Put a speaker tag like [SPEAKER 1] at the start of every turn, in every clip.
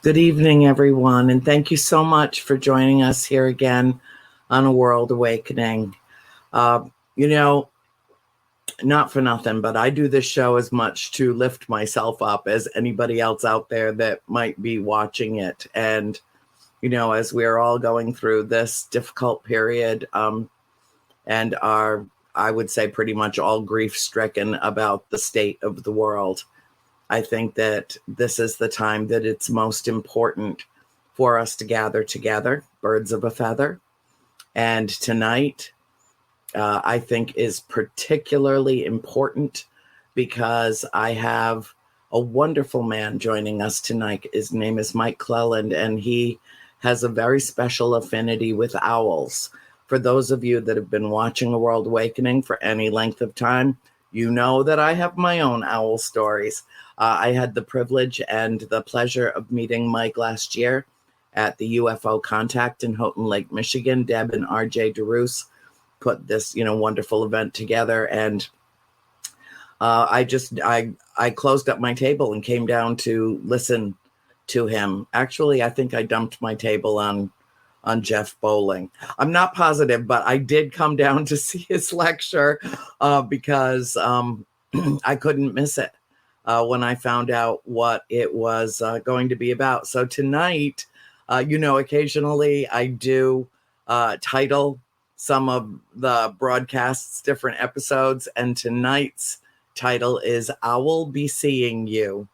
[SPEAKER 1] Good evening, everyone, and thank you so much for joining us here again on A World Awakening. Uh, you know, not for nothing, but I do this show as much to lift myself up as anybody else out there that might be watching it. And, as we're all going through this difficult period and are, I would say, pretty much all grief-stricken about the state of the world, I think that this is the time that it's most important for us to gather together, birds of a feather. And tonight, I think is particularly important because I have a wonderful man joining us tonight. His name is Mike Clelland, and he has a very special affinity with owls. For those of you that have been watching A World Awakening for any length of time, you know that I have my own owl stories. I had the privilege and the pleasure of meeting Mike last year at the UFO Contact in Houghton Lake, Michigan. Deb and RJ DeRoos put this, wonderful event together. And I closed up my table and came down to listen to him. Actually, I think I dumped my table on Jeff Bowling. I'm not positive, but I did come down to see his lecture because I couldn't miss it when I found out what it was going to be about. So tonight, occasionally I do title some of the broadcasts different episodes, and tonight's title is I Will Be Seeing You.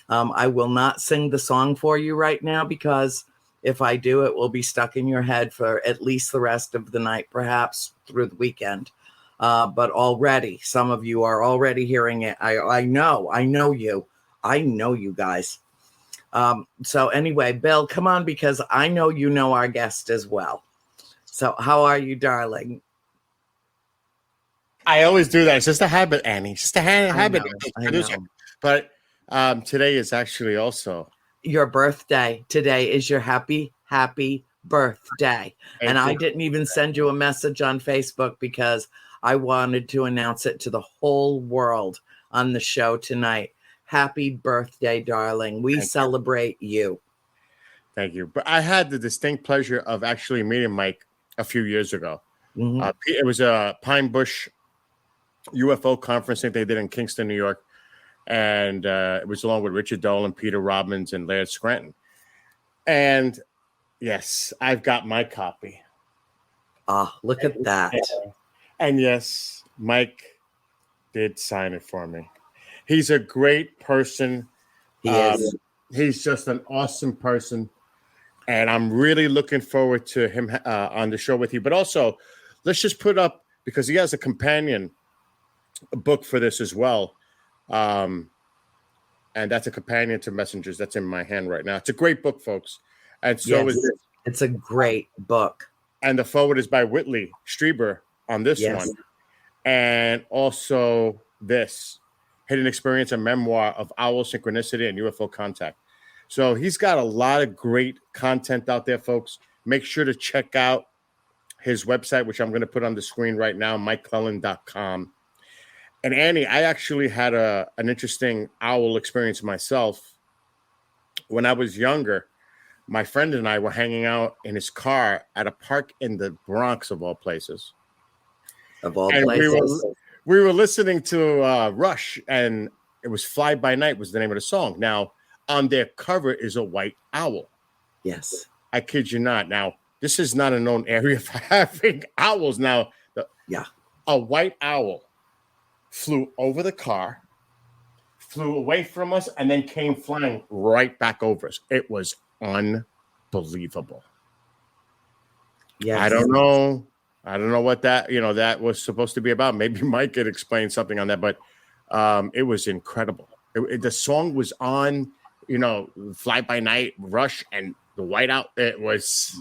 [SPEAKER 1] I will not sing the song for you right now because if I do, it will be stuck in your head for at least the rest of the night, perhaps through the weekend. But already, some of you are already hearing it. I know you guys. So anyway, Bill, come on, because I know you know our guest as well. So how are you, darling?
[SPEAKER 2] I always do that. It's just a habit, Annie. It's just a habit.
[SPEAKER 1] I know.
[SPEAKER 2] But today is actually also
[SPEAKER 1] your birthday. Today is your happy birthday. And I didn't even send you a message on Facebook because I wanted to announce it to the whole world on the show tonight. Happy birthday, darling. We celebrate you.
[SPEAKER 2] Thank you. But I had the distinct pleasure of actually meeting Mike a few years ago. Mm-hmm. It was a Pine Bush UFO conference that they did in Kingston, New York. And it was along with Richard Dolan, Peter Robbins, and Laird Scranton. And yes, I've got my copy.
[SPEAKER 1] Look at that.
[SPEAKER 2] And yes, Mike did sign it for me. He's a great person.
[SPEAKER 1] He is.
[SPEAKER 2] He's just an awesome person. And I'm really looking forward to him on the show with you. But also, let's just put up, because he has a companion book for this as well. And that's a companion to Messengers. That's in my hand right now. It's a great book, folks. And so is this.
[SPEAKER 1] It's a great book.
[SPEAKER 2] And the forward is by Whitley Strieber on this one. And also this Hidden Experience, a memoir of owl synchronicity and UFO contact. So he's got a lot of great content out there, folks. Make sure to check out his website, which I'm going to put on the screen right now, MikeClelland.com. And Annie, I actually had an interesting owl experience myself. When I was younger, my friend and I were hanging out in his car at a park in the Bronx, of all places. We were listening to Rush, and it was Fly By Night was the name of the song. Now, on their cover is a white owl.
[SPEAKER 1] Yes.
[SPEAKER 2] I kid you not. Now, this is not a known area for having owls. Now, a white owl flew over the car, flew away from us, and then came flying right back over us. It was unbelievable.
[SPEAKER 1] Yes.
[SPEAKER 2] I don't know what that was supposed to be about. Maybe Mike could explain something on that, but it was incredible. The song was on, Fly By Night, Rush, and the Whiteout. It was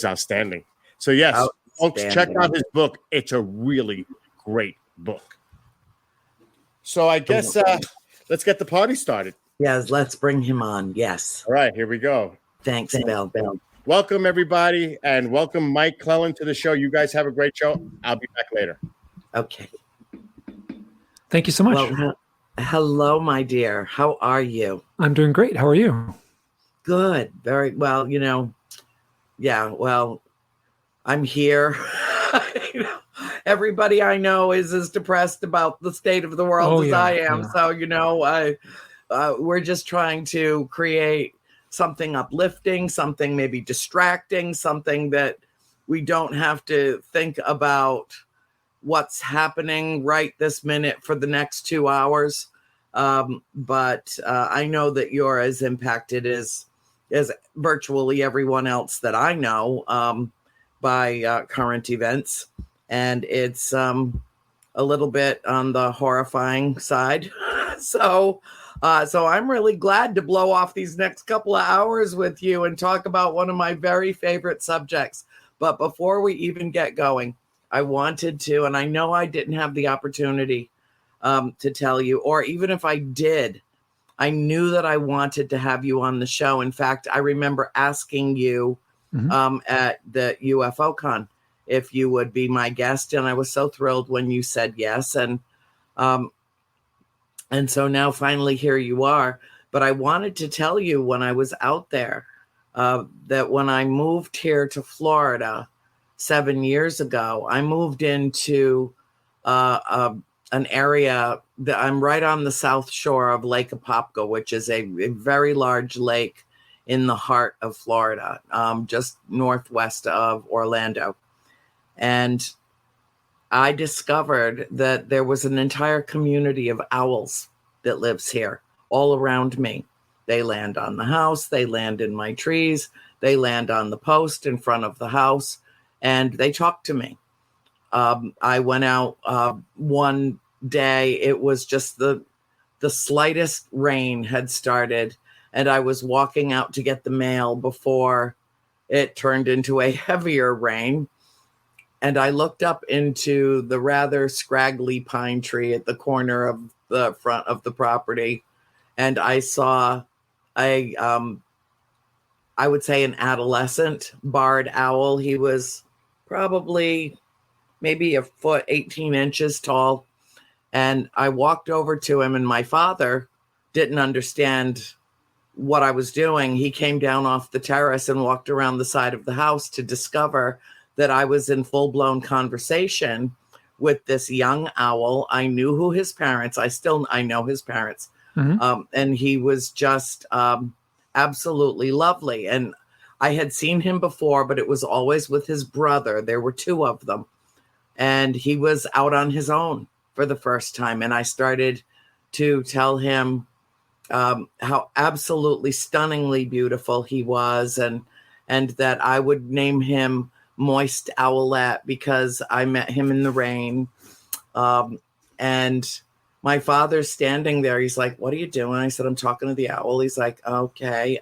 [SPEAKER 2] outstanding. So yes, folks, check out his book. It's a really great book. So I guess let's get the party started.
[SPEAKER 1] Yes, let's bring him on. Yes.
[SPEAKER 2] All right, here we go.
[SPEAKER 1] Thanks, Bill.
[SPEAKER 2] Welcome, everybody, and welcome Mike Clelland to the show. You guys have a great show. I'll be back later.
[SPEAKER 1] Okay.
[SPEAKER 3] Thank you so much.
[SPEAKER 1] Well, hello, my dear. How are you?
[SPEAKER 3] I'm doing great. How are you?
[SPEAKER 1] Good. Very well, yeah, well, I'm here. You know, everybody I know is as depressed about the state of the world
[SPEAKER 3] Oh
[SPEAKER 1] as
[SPEAKER 3] yeah,
[SPEAKER 1] I am.
[SPEAKER 3] yeah.
[SPEAKER 1] So, we're just trying to create something uplifting, something maybe distracting, something that we don't have to think about what's happening right this minute for the next 2 hours. But I know that you're as impacted as virtually everyone else that I know by current events. And it's a little bit on the horrifying side. So I'm really glad to blow off these next couple of hours with you and talk about one of my very favorite subjects. But before we even get going, I wanted to, and I know I didn't have the opportunity to tell you, or even if I did, I knew that I wanted to have you on the show. In fact, I remember asking you at the UFO Con if you would be my guest, and I was so thrilled when you said yes. And so now finally here you are. But I wanted to tell you when I was out there that when I moved here to Florida 7 years ago, I moved into an area that I'm right on the south shore of Lake Apopka, which is a very large lake in the heart of Florida, just northwest of Orlando. And I discovered that there was an entire community of owls that lives here all around me. They land on the house, they land in my trees, they land on the post in front of the house, and they talk to me. I went out one day, it was just the slightest rain had started, and I was walking out to get the mail before it turned into a heavier rain. And I looked up into the rather scraggly pine tree at the corner of the front of the property, and I saw I would say an adolescent barred owl. He was probably maybe a foot, 18 inches tall. And I walked over to him, and my father didn't understand what I was doing. He came down off the terrace and walked around the side of the house to discover that I was in full-blown conversation with this young owl. I knew who his parents, I know his parents. And he was just absolutely lovely. And I had seen him before, but it was always with his brother. There were two of them. And he was out on his own for the first time. And I started to tell him how absolutely stunningly beautiful he was, and that I would name him Moist Owlette because I met him in the rain. And my father's standing there. He's like, "What are you doing?" I said, "I'm talking to the owl." He's like, "Okay."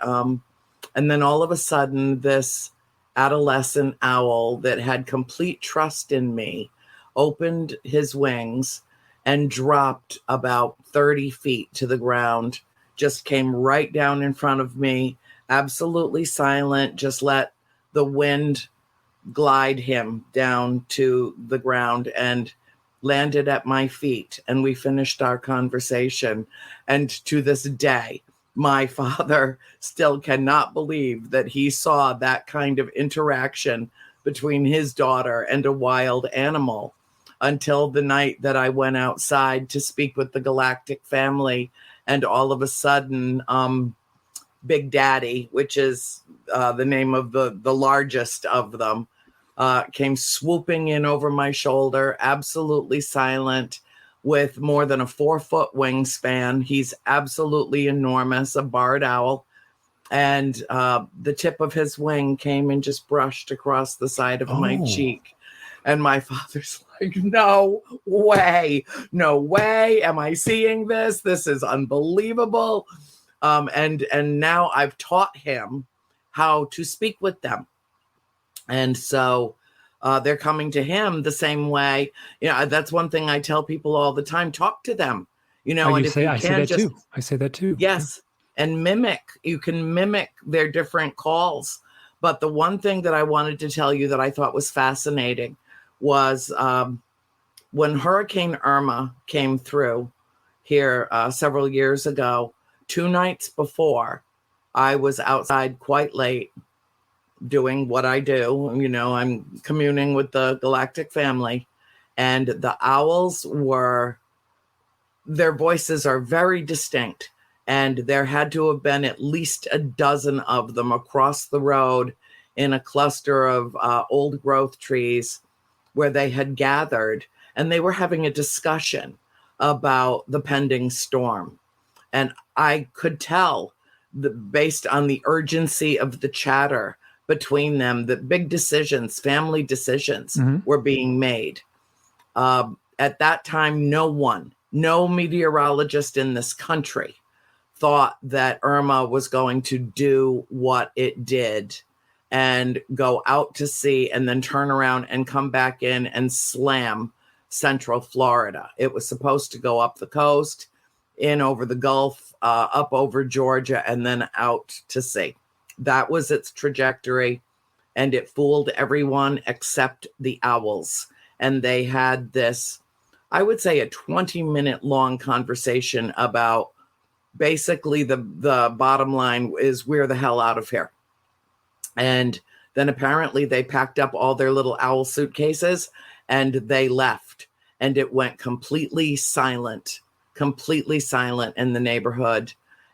[SPEAKER 1] And then all of a sudden, this adolescent owl that had complete trust in me opened his wings and dropped about 30 feet to the ground, just came right down in front of me, absolutely silent, just let the wind glide him down to the ground and landed at my feet. And we finished our conversation. And to this day, my father still cannot believe that he saw that kind of interaction between his daughter and a wild animal until the night that I went outside to speak with the Galactic family. And all of a sudden, Big Daddy, which is the name of the largest of them, came swooping in over my shoulder, absolutely silent, with more than a 4-foot wingspan. He's absolutely enormous, a barred owl. And the tip of his wing came and just brushed across the side of my cheek. And my father's like, no way am I seeing this. This is unbelievable. And now I've taught him how to speak with them. And so they're coming to him the same way. That's one thing I tell people all the time. Talk to them.
[SPEAKER 3] I say that too.
[SPEAKER 1] Yes. And you can mimic their different calls. But the one thing that I wanted to tell you that I thought was fascinating was when Hurricane Irma came through here several years ago, 2 nights before, I was outside quite late doing what I do. You know, I'm communing with the galactic family, and the owls their voices are very distinct. And there had to have been at least a dozen of them across the road in a cluster of old growth trees where they had gathered, and they were having a discussion about the pending storm. And I could tell, based on the urgency of the chatter between them, that big decisions, family decisions, were being made. At that time, no meteorologist in this country thought that Irma was going to do what it did and go out to sea and then turn around and come back in and slam Central Florida. It was supposed to go up the coast, in over the Gulf, up over Georgia, and then out to sea. That was its trajectory, and it fooled everyone except the owls. And they had this, I would say, a 20-minute long conversation about basically the bottom line is, we're the hell out of here. And then apparently they packed up all their little owl suitcases and they left, and it went completely silent in the neighborhood.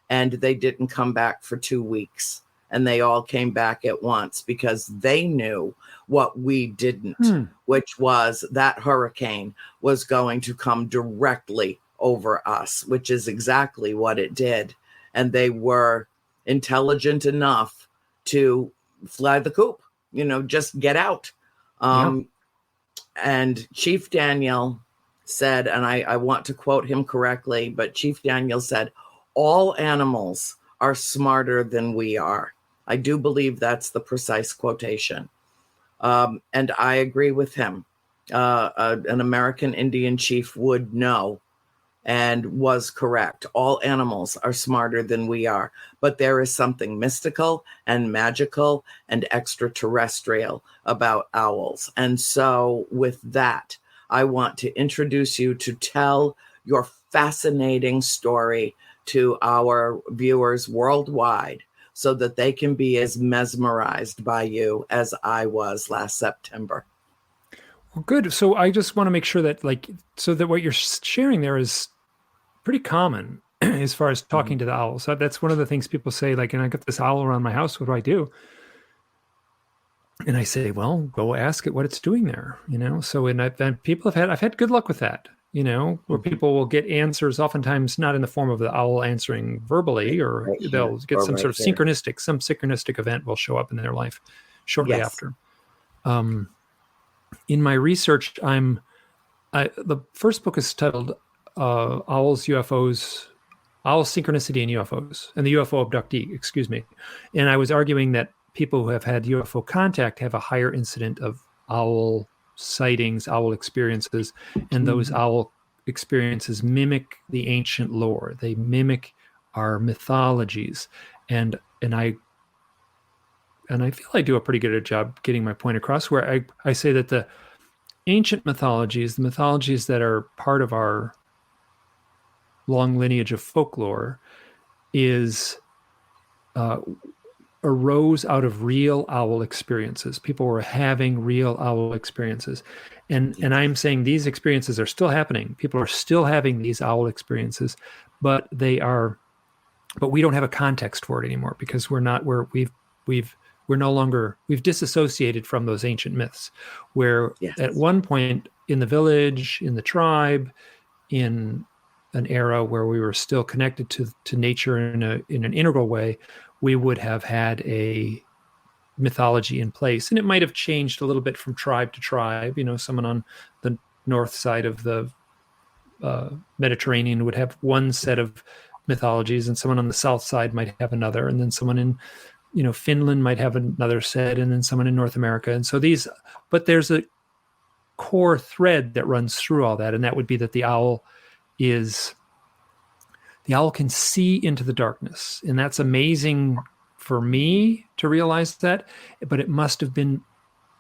[SPEAKER 1] And they didn't come back for 2 weeks. And they all came back at once because they knew what we didn't, which was that hurricane was going to come directly over us, which is exactly what it did. And they were intelligent enough to fly the coop, just get out. And Chief Daniel said, and I want to quote him correctly, but Chief Daniel said, all animals are smarter than we are. I do believe that's the precise quotation. And I agree with him. An American Indian chief would know and was correct. All animals are smarter than we are, but there is something mystical and magical and extraterrestrial about owls. And so with that, I want to introduce you to tell your fascinating story to our viewers worldwide so that they can be as mesmerized by you as I was last September.
[SPEAKER 3] Well, good. So I just want to make sure that that what you're sharing there is pretty common as far as talking to the owls. So that's one of the things people say, and I got this owl around my house, what do I do? And I say, well, go ask it what it's doing there, So, and I've had good luck with that, where people will get answers, oftentimes not in the form of the owl answering verbally, or they'll get some sort of synchronistic event will show up in their life shortly after. In my research, the first book is titled Owls, UFOs, Owls, Synchronicity, and UFOs, and the UFO Abductee, excuse me. And I was arguing that people who have had UFO contact have a higher incident of owl sightings, owl experiences, and those owl experiences mimic the ancient lore. They mimic our mythologies. And I feel I do a pretty good job getting my point across, where I say that the ancient mythologies, the mythologies that are part of our long lineage of folklore, arose out of real owl experiences. People were having real owl experiences. And I'm saying these experiences are still happening. People are still having these owl experiences, but we don't have a context for it anymore because we've disassociated from those ancient myths, where at one point in the village, in the tribe, in an era where we were still connected to nature in an integral way, we would have had a mythology in place. And it might have changed a little bit from tribe to tribe. Someone on the north side of the Mediterranean would have one set of mythologies, and someone on the south side might have another, and then someone in Finland might have another set, and then someone in North America. And so but there's a core thread that runs through all that, and that would be that the owl can see into the darkness. And that's amazing for me to realize that, but it must have been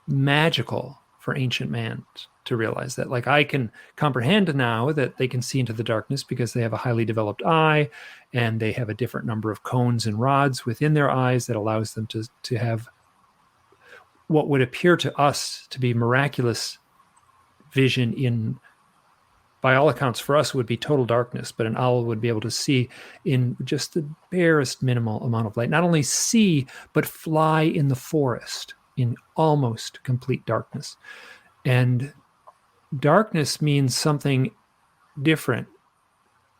[SPEAKER 3] magical for ancient man to realize that. Like, I can comprehend now that they can see into the darkness because they have a highly developed eye, and they have a different number of cones and rods within their eyes that allows them to have what would appear to us to be miraculous vision in, by all accounts for us, would be total darkness, but an owl would be able to see in just the barest minimal amount of light. Not only see, but fly in the forest in almost complete darkness. And darkness means something different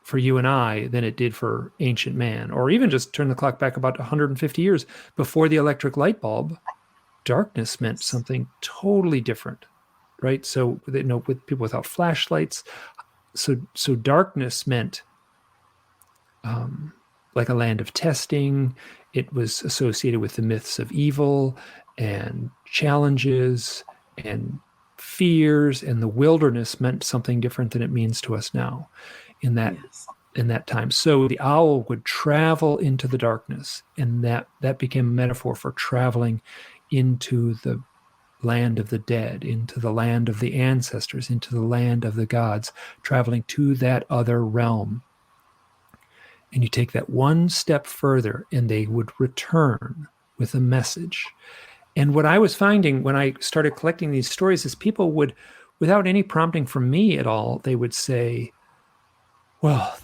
[SPEAKER 3] for you and I than it did for ancient man. Or even just turn the clock back about 150 years before the electric light bulb, darkness meant something totally different, right? So, with people without flashlights, so darkness meant like a land of testing. It was associated with the myths of evil and challenges and fears, and the wilderness meant something different than it means to us now in that time. So the owl would travel into the darkness, and that became a metaphor for traveling into the land of the dead, into the land of the ancestors, into the land of the gods, traveling to that other realm. And you take that one step further, and they would return with a message. And what I was finding when I started collecting these stories is people would, without any prompting from me at all, they would say, well,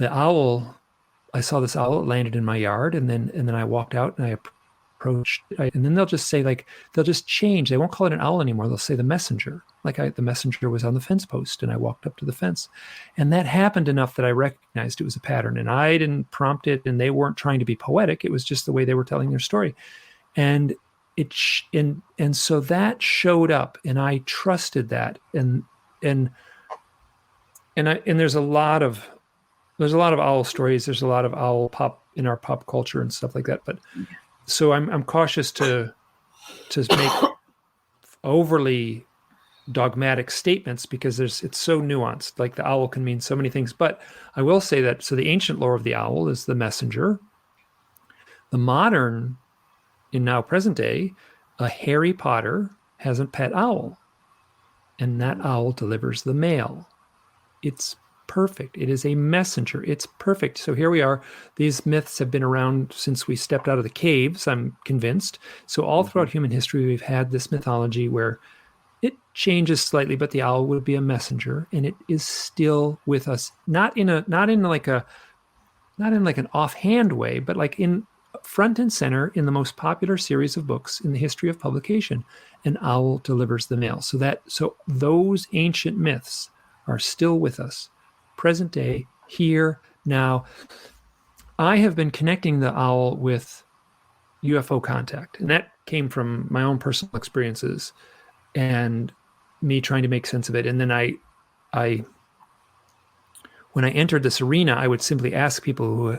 [SPEAKER 3] I saw this owl, it landed in my yard, and then I walked out and I approached, and then they'll just say, like, they'll just change. They won't call it an owl anymore. They'll say the messenger. Like, the messenger was on the fence post, and I walked up to the fence. And that happened enough that I recognized it was a pattern, and I didn't prompt it, and they weren't trying to be poetic. It was just the way they were telling their story. And so that showed up, and I trusted that. And there's a lot of owl stories. There's a lot of owl pop in our pop culture and stuff like that. But so I'm cautious to make overly dogmatic statements because it's so nuanced. Like, the owl can mean so many things. But I will say that, so the ancient lore of the owl is the messenger. The modern, in now present day, a Harry Potter has a pet owl, and that owl delivers the mail. It's perfect. It is a messenger. It's perfect. So here we are. These myths have been around since we stepped out of the caves, I'm convinced. So all throughout human history, we've had this mythology where it changes slightly, but the owl would be a messenger, and it is still with us. Not in like an offhand way, but like in front and center in the most popular series of books in the history of publication. An owl delivers the mail. So those ancient myths are still with us, present day, here, now. I have been connecting the owl with UFO contact, and that came from my own personal experiences and me trying to make sense of it. And then when I entered this arena, I would simply ask people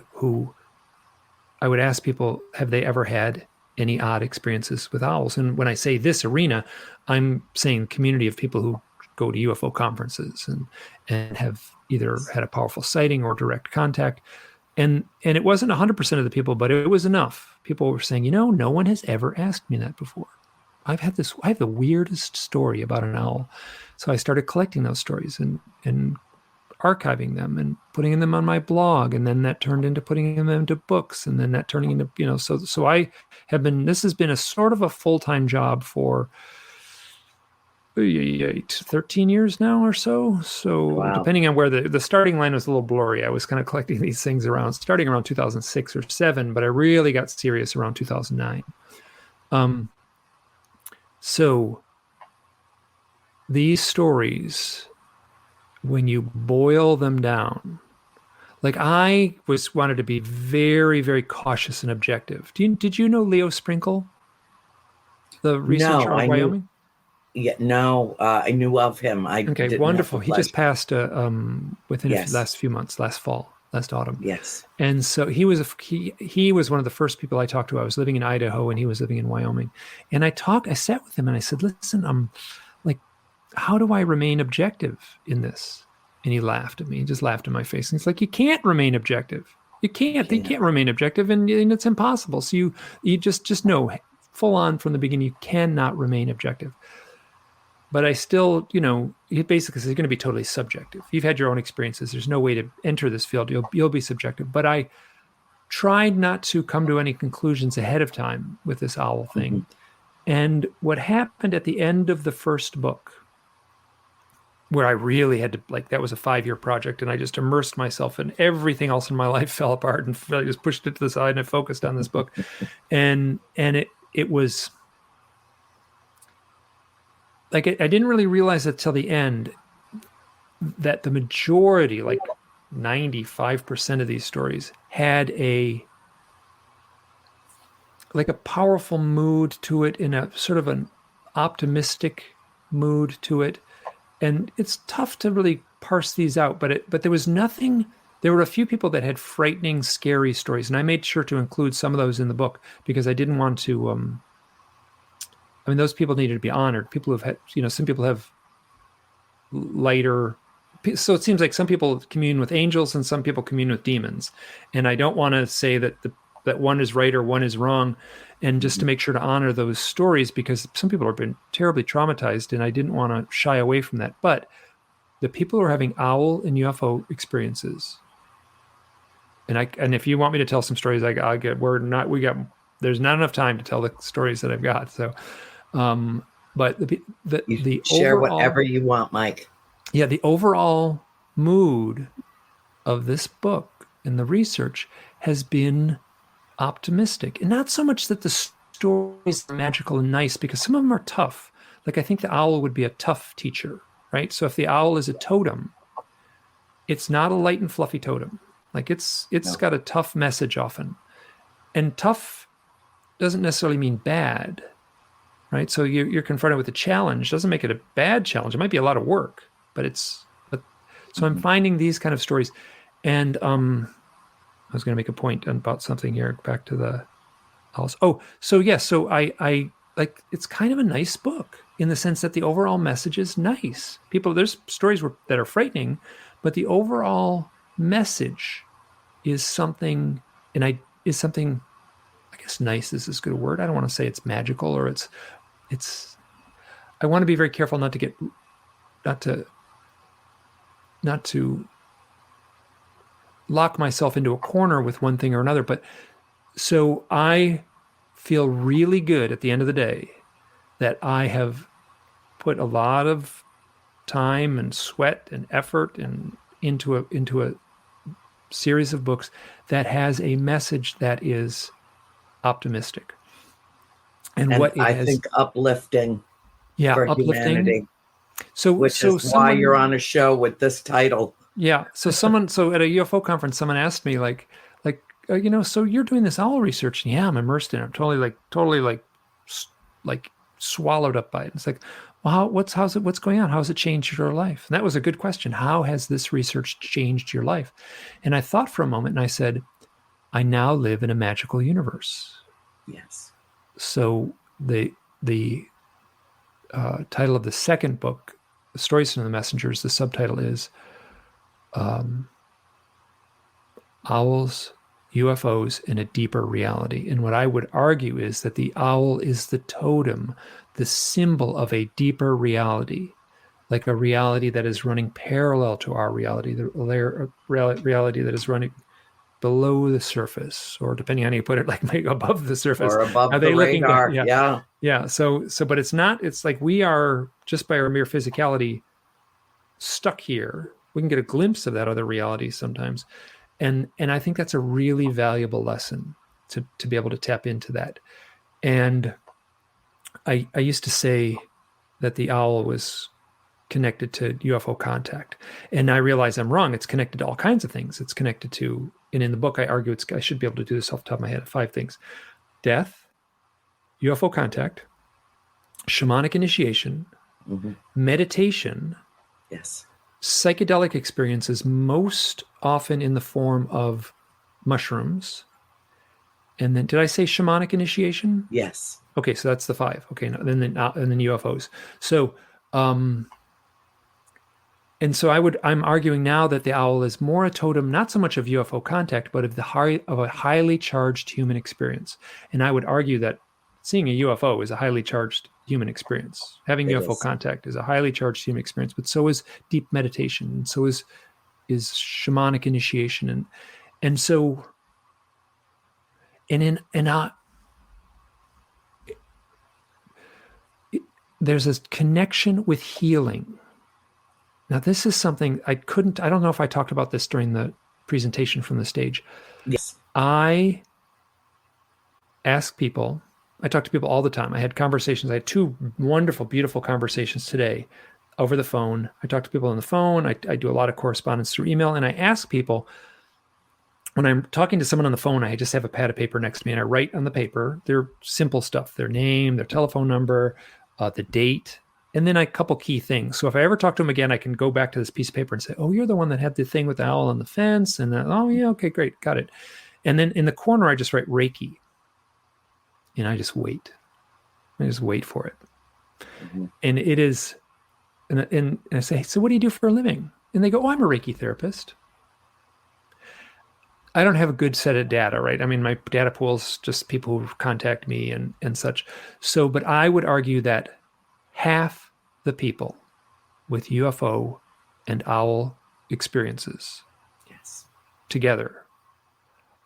[SPEAKER 3] have they ever had any odd experiences with owls? And when I say this arena, I'm saying community of people who go to UFO conferences and have either had a powerful sighting or direct contact. And it wasn't 100% of the people, but it was enough. People were saying, no one has ever asked me that before. I have the weirdest story about an owl. So I started collecting those stories and archiving them and putting them on my blog. And then that turned into putting them into books. And then that turning into, so I have been, this has been a sort of a full-time job for 13 years now or so. So wow. Depending on where the starting line was a little blurry. I was kind of collecting these things starting around 2006 or 7, but I really got serious around 2009. So these stories, when you boil them down, like I wanted to be very, very cautious and objective. Did you know Leo Sprinkle, the researcher of Wyoming?
[SPEAKER 1] I knew of him.
[SPEAKER 3] Okay, wonderful. He just passed within the last few months, last autumn.
[SPEAKER 1] Yes.
[SPEAKER 3] And so he was one of the first people I talked to. I was living in Idaho and he was living in Wyoming. And I sat with him and I said, listen, I'm like, how do I remain objective in this? And he laughed at me. He just laughed in my face. And he's like, you can't remain objective. You can't remain objective, and it's impossible. So you just know full on from the beginning, you cannot remain objective. but I still, he basically says you're going to be totally subjective. You've had your own experiences. There's no way to enter this field. You'll be subjective. But I tried not to come to any conclusions ahead of time with this owl thing. Mm-hmm. And what happened at the end of the first book, where I really had to, that was a 5-year project, and I just immersed myself in everything else in my life fell apart, and I just pushed it to the side and I focused on this book. And it was I didn't really realize it till the end that the majority, 95% of these stories had a powerful mood to it, in a sort of an optimistic mood to it. And it's tough to really parse these out, but there was nothing. There were a few people that had frightening, scary stories, and I made sure to include some of those in the book because I didn't want to. Those people needed to be honored. People who've had, some people have lighter. So it seems like some people commune with angels and some people commune with demons, and I don't want to say that that one is right or one is wrong, and just to make sure to honor those stories, because some people have been terribly traumatized, and I didn't want to shy away from that. But the people who are having owl and UFO experiences, and if you want me to tell some stories, there's not enough time to tell the stories that I've got. So, but the
[SPEAKER 1] share
[SPEAKER 3] overall,
[SPEAKER 1] whatever you want, Mike.
[SPEAKER 3] Yeah, the overall mood of this book and the research has been optimistic, and not so much that the stories are magical and nice, because some of them are tough. I think the owl would be a tough teacher, right? So if the owl is a totem, it's not a light and fluffy totem. It's got a tough message often, and tough doesn't necessarily mean bad, right? So you're confronted with a challenge. Doesn't make it a bad challenge. It might be a lot of work, so I'm finding these kind of stories, and I was going to make a point about something here. Back to the owls. So I it's kind of a nice book in the sense that the overall message is nice. There's stories that are frightening, but the overall message is something, I guess nice is as good a word. I don't want to say it's magical or it's, I want to be very careful not to lock myself into a corner with one thing or another. But so I feel really good at the end of the day that I have put a lot of time and sweat and effort into a series of books that has a message that is optimistic. And what
[SPEAKER 1] I think uplifting.
[SPEAKER 3] Yeah,
[SPEAKER 1] for
[SPEAKER 3] uplifting.
[SPEAKER 1] Humanity,
[SPEAKER 3] which
[SPEAKER 1] is why you're on a show with this title.
[SPEAKER 3] Yeah. So at a UFO conference, someone asked me so you're doing this owl research, and yeah, I'm immersed in it. I'm totally swallowed up by it. It's well, what's going on? How has it changed your life? And that was a good question. How has this research changed your life? And I thought for a moment, and I said, I now live in a magical universe.
[SPEAKER 1] Yes. So
[SPEAKER 3] the title of the second book, The Stories from the Messengers, the subtitle is Owls, UFOs, and a Deeper Reality. And what I would argue is that the owl is the totem, the symbol of a deeper reality, like a reality that is running parallel to our reality, the reality that is running below the surface, or depending on how you put it, maybe above the surface.
[SPEAKER 1] Or above the radar.
[SPEAKER 3] Yeah. So, but it's not, it's like we are, just by our mere physicality, stuck here. We can get a glimpse of that other reality sometimes. And I think that's a really valuable lesson to be able to tap into that. And I used to say that the owl was connected to UFO contact. And I realize I'm wrong. It's connected to all kinds of things. It's connected to, and in the book I argue I should be able to do this off the top of my head, 5 things: death, UFO contact, shamanic initiation, meditation,
[SPEAKER 1] yes,
[SPEAKER 3] psychedelic experiences, most often in the form of mushrooms. And then, did I say shamanic initiation?
[SPEAKER 1] Yes.
[SPEAKER 3] Okay, so that's the 5. Okay, and then UFOs. So, and so I'm arguing now that the owl is more a totem, not so much of UFO contact, but of a highly charged human experience. And I would argue that seeing a UFO is a highly charged human experience. Having
[SPEAKER 1] It
[SPEAKER 3] UFO
[SPEAKER 1] is.
[SPEAKER 3] contact is a highly charged human experience, but so is deep meditation, and so is shamanic initiation, and so there's a connection with healing. Now, this is something I don't know if I talked about this during the presentation from the stage.
[SPEAKER 1] Yes.
[SPEAKER 3] I talk to people all the time. I had conversations. I had 2 wonderful, beautiful conversations today over the phone. I talk to people on the phone. I do a lot of correspondence through email, and I ask people, when I'm talking to someone on the phone, I just have a pad of paper next to me, and I write on the paper their simple stuff, their name, their telephone number, the date, and then a couple key things. So if I ever talk to them again, I can go back to this piece of paper and say, oh, you're the one that had the thing with the owl on the fence. And then, oh, yeah, okay, great, got it. And then in the corner, I just write Reiki. And I just wait. I just wait for it.
[SPEAKER 1] Mm-hmm.
[SPEAKER 3] And it is, and I say, so what do you do for a living? And they go, oh, I'm a Reiki therapist. I don't have a good set of data, right? I mean, my data pool's just people who contact me and such. So, but I would argue that half the people with UFO and owl experiences together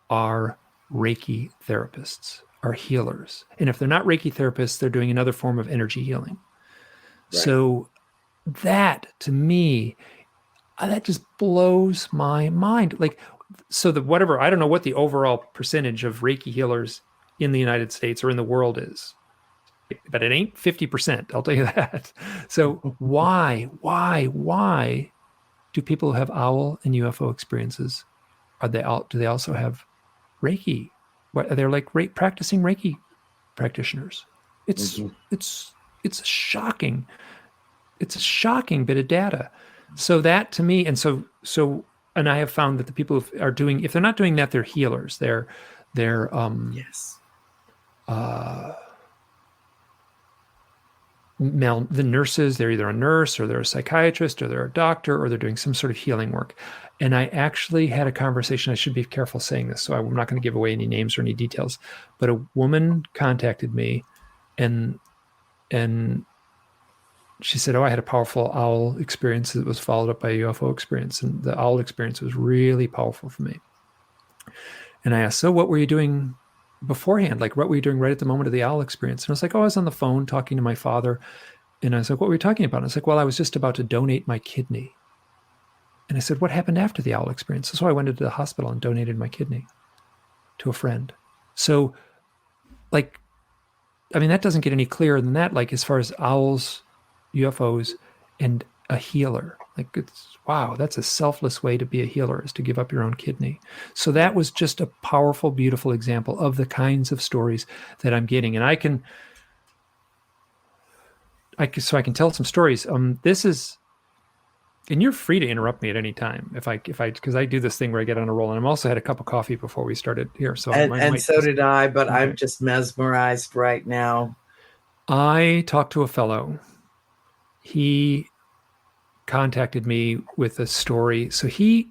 [SPEAKER 3] are Reiki therapists, are healers. And if they're not Reiki therapists, they're doing another form of energy healing. Right. So that, to me, that just blows my mind. Like, so I don't know what the overall percentage of Reiki healers in the United States or in the world is, but it ain't 50%. I'll tell you that. So why do people who have owl and UFO experiences, do they also have Reiki? They're like practicing Reiki practitioners. It's shocking. It's a shocking bit of data. So that, to me, and I have found that the people who are doing, if they're not doing that, they're healers. They're the nurses, they're either a nurse or they're a psychiatrist or they're a doctor or they're doing some sort of healing work. And I actually had a conversation, I should be careful saying this, so I'm not going to give away any names or any details, but a woman contacted me and she said, oh, I had a powerful owl experience that was followed up by a UFO experience. And the owl experience was really powerful for me. And I asked, so what were you doing beforehand? Like, what were you doing right at the moment of the owl experience? And I was like, oh, I was on the phone talking to my father. And I was like, what were you talking about? And I was like, well, I was just about to donate my kidney. And I said, what happened after the owl experience? So I went into the hospital and donated my kidney to a friend. So, like, I mean, that doesn't get any clearer than that. Like, as far as owls, UFOs, and a healer, like, it's, wow, that's a selfless way to be a healer, is to give up your own kidney. So that was just a powerful, beautiful example of the kinds of stories that I'm getting. And I can tell some stories. This is, and you're free to interrupt me at any time because I do this thing where I get on a roll, and I'm also had a cup of coffee before we started here. So
[SPEAKER 1] did I, but I'm just mesmerized right now.
[SPEAKER 3] I talked to a fellow. He contacted me with a story. So he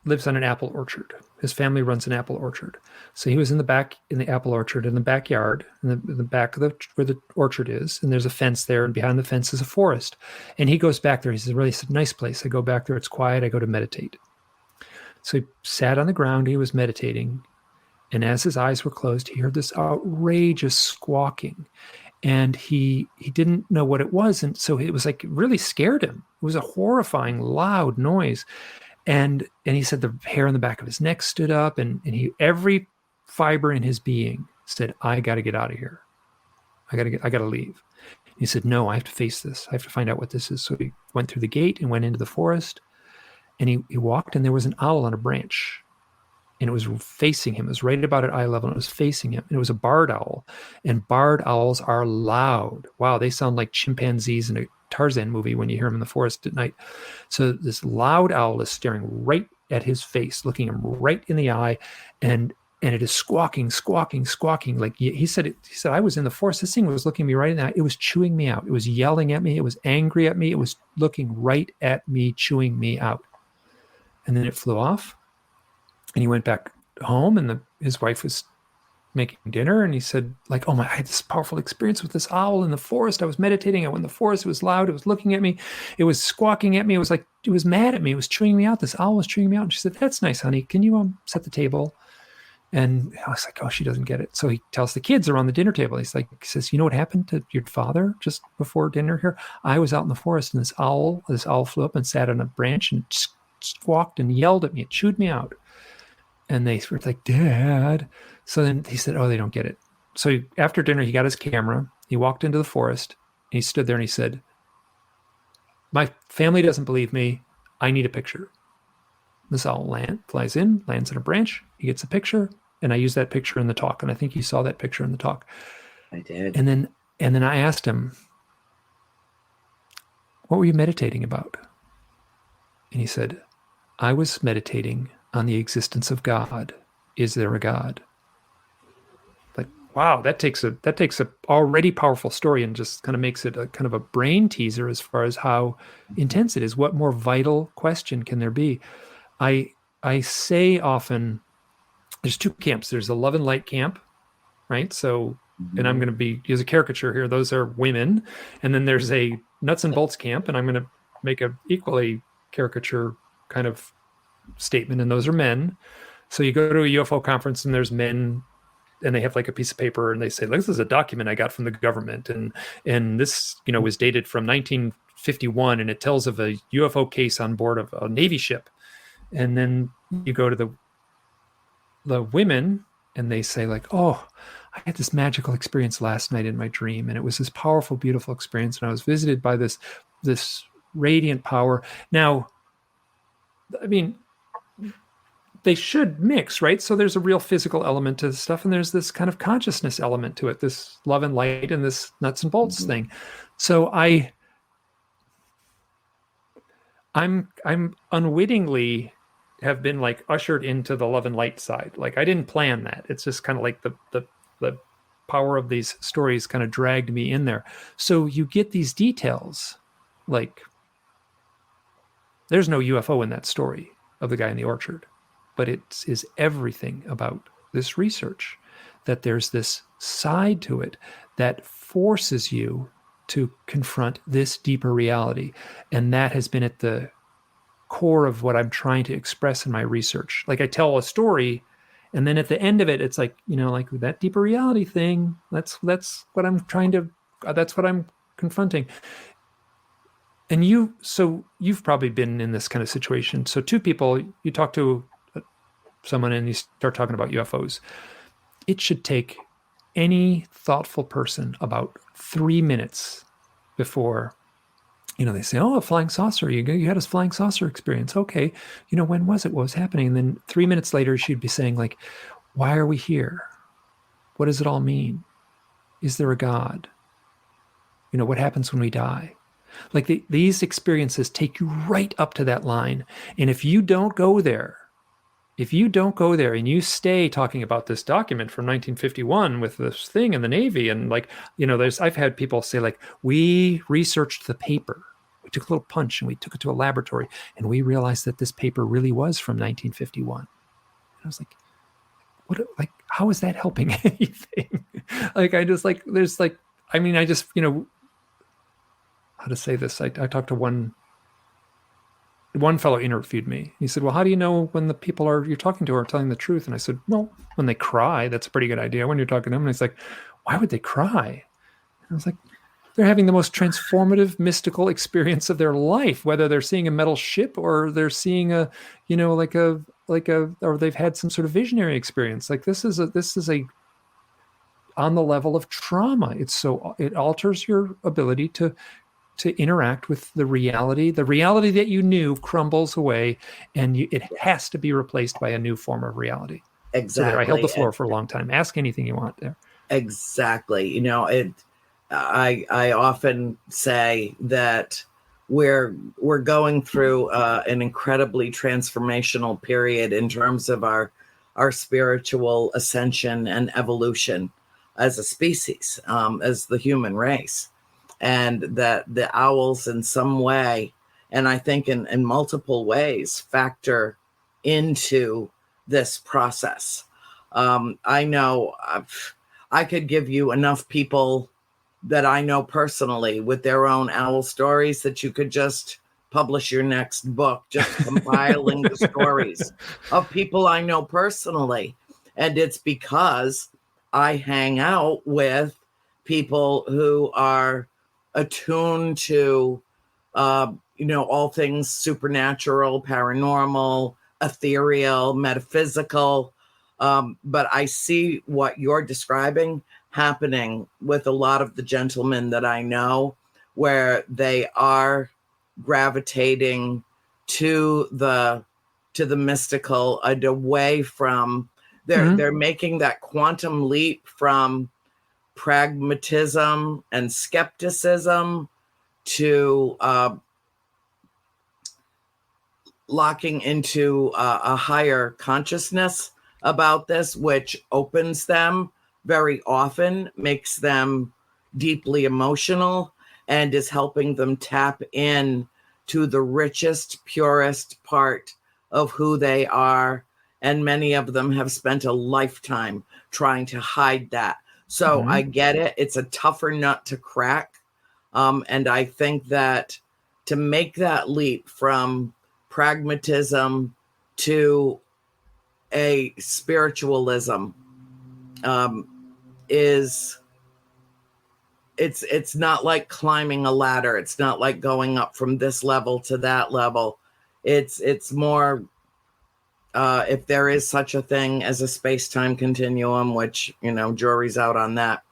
[SPEAKER 3] lives on an apple orchard. His family runs an apple orchard. So he was in the apple orchard, in the backyard, in the back of where the orchard is. And there's a fence there, and behind the fence is a forest. And he goes back there. He says, really, it's a nice place. I go back there. It's quiet. I go to meditate. So he sat on the ground. He was meditating. And as his eyes were closed, he heard this outrageous squawking. And he didn't know what it was. And so it was like, it really scared him. It was a horrifying, loud noise. And he said the hair on the back of his neck stood up, and every fiber in his being said, I got to get out of here. I got to leave. And he said, no, I have to face this. I have to find out what this is. So he went through the gate and went into the forest, and he walked, and there was an owl on a branch. And it was facing him. It was right about at eye level, and it was facing him. And it was a barred owl. And barred owls are loud. Wow, they sound like chimpanzees in a Tarzan movie when you hear them in the forest at night. So this loud owl is staring right at his face, looking him right in the eye, and it is squawking. Like he said, I was in the forest. This thing was looking me right in the eye. It was chewing me out. It was yelling at me. It was angry at me. It was looking right at me, chewing me out. And then it flew off. And he went back home, and his wife was making dinner, and he said, like, oh my, I had this powerful experience with this owl in the forest. I was meditating. I went in the forest. It was loud. It was looking at me. It was squawking at me. It was like, it was mad at me. It was chewing me out. This owl was chewing me out. And she said, that's nice, honey. Can you set the table? And I was like, oh, she doesn't get it. So he tells the kids around the dinner table. He says, you know what happened to your father just before dinner here? I was out in the forest, and this owl flew up and sat on a branch and squawked and yelled at me. It chewed me out. And they were like, Dad. So then he said, oh, they don't get it. So after dinner, he got his camera. He walked into the forest. And he stood there and he said, my family doesn't believe me. I need a picture. This owl flies in, lands in a branch. He gets a picture. And I used that picture in the talk. And I think you saw that picture in the talk.
[SPEAKER 1] I did.
[SPEAKER 3] And then I asked him, what were you meditating about? And he said, I was meditating on the existence of God. Is there a God? Like, wow, that takes a already powerful story and just kind of makes it a kind of a brain teaser as far as how intense it is. What more vital question can there be? I say often, there's two camps. There's the love and light camp, right? So, and I'm going to use a caricature here. Those are women. And then there's a nuts and bolts camp, and I'm going to make a equally caricature kind of statement, and those are men. So you go to a UFO conference and there's men, and they have like a piece of paper and they say, this is a document I got from the government, and this, was dated from 1951, and it tells of a UFO case on board of a Navy ship. And then you go to the women, and they say like, oh, I had this magical experience last night in my dream, and it was this powerful, beautiful experience, and I was visited by this radiant power. Now, I mean, they should mix, right? So there's a real physical element to this stuff, and there's this kind of consciousness element to it, this love and light and this nuts and bolts thing. So I'm unwittingly have been like ushered into the love and light side. Like, I didn't plan that. It's just kind of like the power of these stories kind of dragged me in there. So you get these details, like there's no UFO in that story of the guy in the orchard, but it is everything about this research, that there's this side to it that forces you to confront this deeper reality. And that has been at the core of what I'm trying to express in my research. Like, I tell a story, and then at the end of it, it's like, like that deeper reality thing, that's what I'm that's what I'm confronting. And you've probably been in this kind of situation. So two people, you talk to someone and you start talking about UFOs. It should take any thoughtful person about 3 minutes before, they say, oh, a flying saucer. You had a flying saucer experience. Okay. When was it? What was happening? And then 3 minutes later, she'd be saying like, why are we here? What does it all mean? Is there a God? What happens when we die? Like these experiences take you right up to that line. And if you don't go there and you stay talking about this document from 1951 with this thing in the Navy, and like, I've had people say like, we researched the paper. We took a little punch and we took it to a laboratory, and we realized that this paper really was from 1951. And I was like, what, like, how is that helping anything? Like, I just like, there's like, I mean, I just, how to say this? I talked to one fellow interviewed me. He said, well, how do you know when the people you're talking to are telling the truth? And I said, well, when they cry, that's a pretty good idea when you're talking to them. And he's like, why would they cry? And I was like, they're having the most transformative, mystical experience of their life, whether they're seeing a metal ship or they're seeing or they've had some sort of visionary experience. Like this is a on the level of trauma. It alters your ability to interact with the reality that you knew crumbles away, and it has to be replaced by a new form of reality.
[SPEAKER 1] Exactly.
[SPEAKER 3] So I held the floor for a long time. Ask anything you want there.
[SPEAKER 1] Exactly. I often say that we're going through an incredibly transformational period in terms of our spiritual ascension and evolution as a species, as the human race. And that the owls in some way, and I think in multiple ways, factor into this process. I know I could give you enough people that I know personally with their own owl stories that you could just publish your next book, just compiling the stories of people I know personally. And it's because I hang out with people who are attuned to, all things supernatural, paranormal, ethereal, metaphysical. But I see what you're describing happening with a lot of the gentlemen that I know, where they are gravitating to the mystical and away from they're making that quantum leap from pragmatism and skepticism to locking into a higher consciousness about this, which opens them very often, makes them deeply emotional, and is helping them tap in to the richest, purest part of who they are. And many of them have spent a lifetime trying to hide that. So I get it. It's a tougher nut to crack. And I think that to make that leap from pragmatism to a spiritualism is it's not like climbing a ladder. It's not like going up from this level to that level. It's more if there is such a thing as a space-time continuum, which jury's out on that,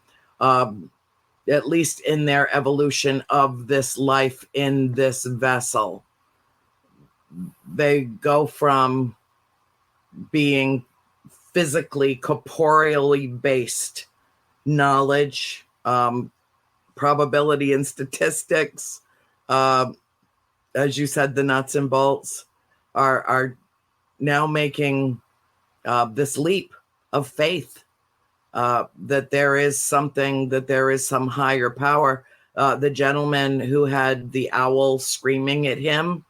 [SPEAKER 1] at least in their evolution of this life in this vessel, they go from being physically, corporeally based knowledge, probability and statistics, as you said, the nuts and bolts, are now making this leap of faith that there is something, that there is some higher power. The gentleman who had the owl screaming at him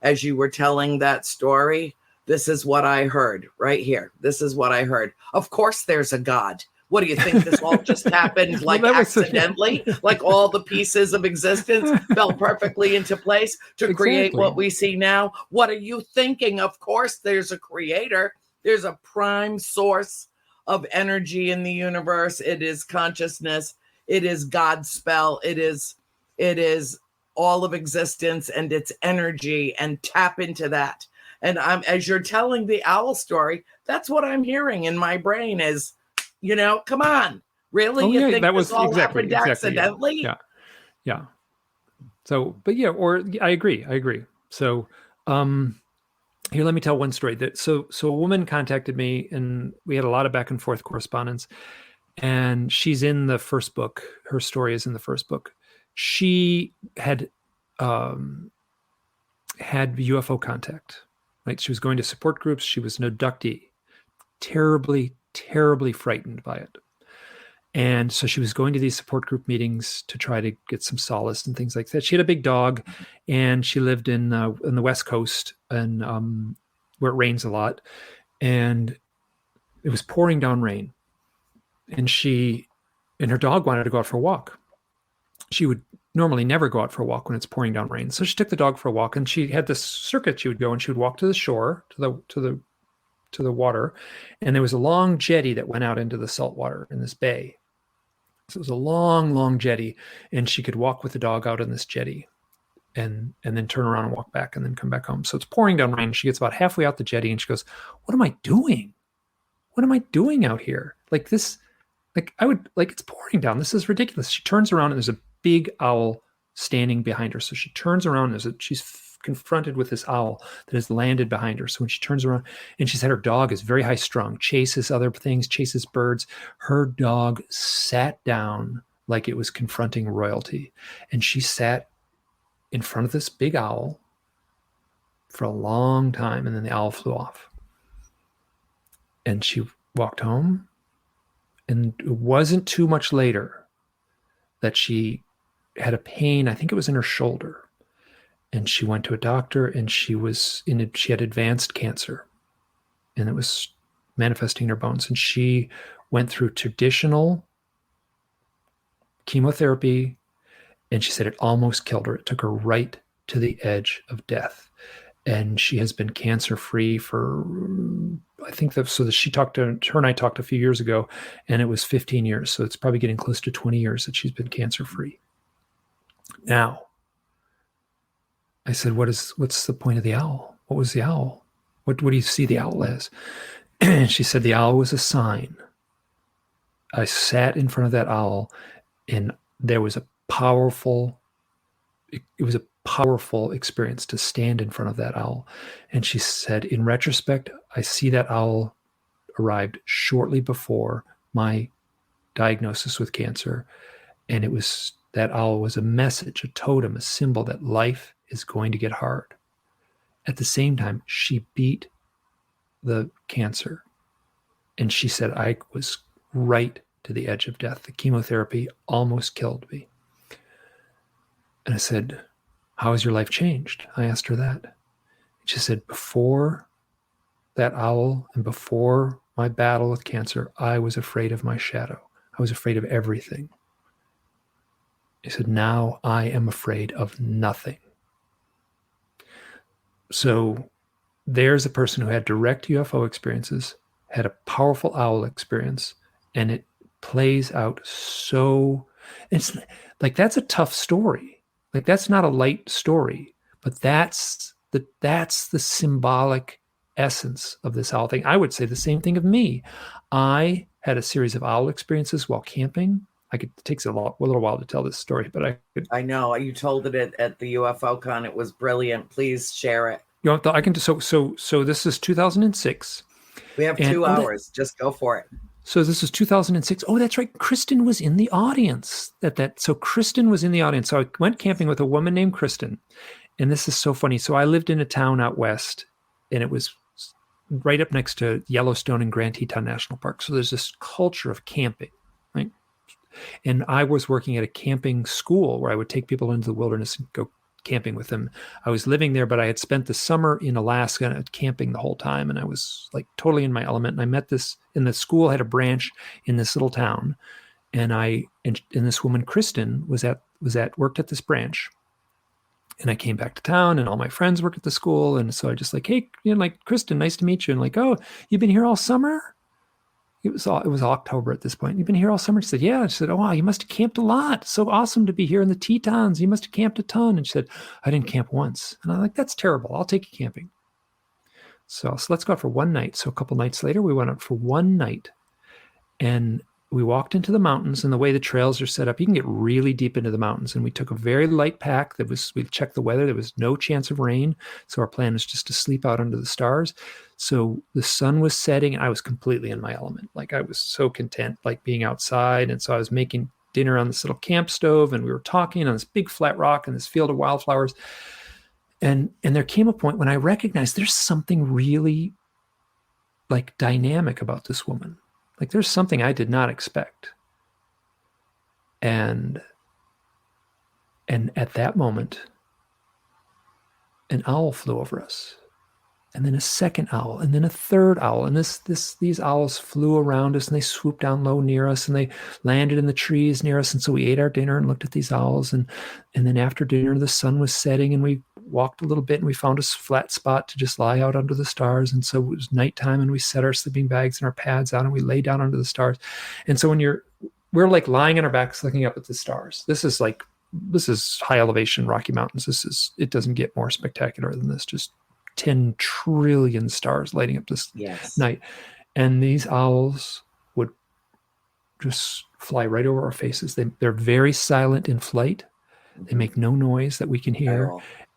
[SPEAKER 1] as you were telling that story, this is what I heard right here. This is what I heard. Of course there's a God. What do you think? This all just happened like accidentally? Like all the pieces of existence fell perfectly into place to create what we see now? What are you thinking? Of course there's a creator. There's a prime source of energy in the universe. It is consciousness. It is God's spell. It is all of existence and its energy, and tap into that. And as you're telling the owl story, that's what I'm hearing in my brain is, come on, really? You think that was all happened accidentally?
[SPEAKER 3] Yeah. So, but yeah, or I agree. So, here, let me tell one story. So a woman contacted me, and we had a lot of back and forth correspondence. And she's in the first book. Her story is in the first book. She had had UFO contact. Right? She was going to support groups. She was an abductee. Terribly, terribly frightened by it. And so she was going to these support group meetings to try to get some solace and things like that. She had a big dog, and she lived in the West Coast, and where it rains a lot. And it was pouring down rain. And her dog wanted to go out for a walk. She would normally never go out for a walk when it's pouring down rain. So she took the dog for a walk, and she had this circuit she would go, and she would walk to the shore, to the water, and there was a long jetty that went out into the salt water in this bay. So it was a long, long jetty, and she could walk with the dog out in this jetty and then turn around and walk back and then come back home. So it's pouring down rain. She gets about halfway out the jetty, and she goes, "What am I doing? What am I doing out here? Like this, it's pouring down. This is ridiculous." She turns around, and there's a big owl standing behind her. So she turns around, and she's confronted with this owl that has landed behind her. So when she turns around, and she said her dog is very high strung, chases other things, chases birds. Her dog sat down like it was confronting royalty. And she sat in front of this big owl for a long time. And then the owl flew off. And she walked home. And it wasn't too much later that she had a pain. I think it was in her shoulder. And she went to a doctor, and she had advanced cancer, and it was manifesting in her bones. And she went through traditional chemotherapy, and she said it almost killed her. It took her right to the edge of death. And she has been cancer-free for, I think that, so that she talked to her and I talked a few years ago, and it was 15 years. So it's probably getting close to 20 years that she's been cancer-free. Now, I said, what's the point of the owl? What was the owl? What do you see the owl as? And she said the owl was a sign. I sat in front of that owl, and there was it was a powerful experience to stand in front of that owl. And she said, in retrospect, I see that owl arrived shortly before my diagnosis with cancer. And that owl was a message, a totem, a symbol that life is going to get hard. At the same time, she beat the cancer. And she said, I was right to the edge of death. The chemotherapy almost killed me. And I said, how has your life changed? I asked her that. She said, before that owl and before my battle with cancer, I was afraid of my shadow. I was afraid of everything. He said, now I am afraid of nothing. So there's a person who had direct UFO experiences, had a powerful owl experience, and it plays out so, it's like, that's a tough story. Like, that's not a light story, but that's the symbolic essence of this owl thing. I would say the same thing of me. I had a series of owl experiences while camping. It takes a little while to tell this story, but
[SPEAKER 1] I know you told it at the UFO con. It was brilliant. Please share it.
[SPEAKER 3] You know, I can. So this is 2006.
[SPEAKER 1] We have 2 hours. Just go for it.
[SPEAKER 3] So this is 2006. Oh, that's right. Kristen was in the audience So Kristen was in the audience. So I went camping with a woman named Kristen. And this is so funny. So I lived in a town out west, and it was right up next to Yellowstone and Grand Teton National Park. So there's this culture of camping, right? And I was working at a camping school where I would take people into the wilderness and go camping with them. I was living there, but I had spent the summer in Alaska camping the whole time, and I was like totally in my element. And I met the school had a branch in this little town, and this woman Kristen worked at this branch. And I came back to town, and all my friends work at the school, and so I just like, hey, like, Kristen, nice to meet you, and like, oh, you've been here all summer? It was October at this point. You've been here all summer? She said, yeah. She said, oh, wow, you must have camped a lot. So awesome to be here in the Tetons. You must have camped a ton. And she said, I didn't camp once. And I'm like, that's terrible. I'll take you camping. So let's go out for one night. So a couple nights later, we went out for one night, and we walked into the mountains. And the way the trails are set up, you can get really deep into the mountains. And we took a very light pack. We checked the weather. There was no chance of rain. So our plan was just to sleep out under the stars. So the sun was setting, and I was completely in my element. Like, I was so content, like, being outside. And so I was making dinner on this little camp stove, and we were talking on this big flat rock in this field of wildflowers. And there came a point when I recognized there's something really, like, dynamic about this woman. Like, there's something I did not expect. And at that moment, an owl flew over us. And then a second owl, and then a third owl. And these owls flew around us, and they swooped down low near us, and they landed in the trees near us. And so we ate our dinner and looked at these owls. And then after dinner, the sun was setting, and we walked a little bit, and we found a flat spot to just lie out under the stars. And so it was nighttime, and we set our sleeping bags and our pads out, and we lay down under the stars. And so we're like lying on our backs looking up at the stars. This is high elevation Rocky Mountains. It doesn't get more spectacular than this. Just 10 trillion stars lighting up this night. And these owls would just fly right over our faces. They're very silent in flight. They make no noise that we can hear.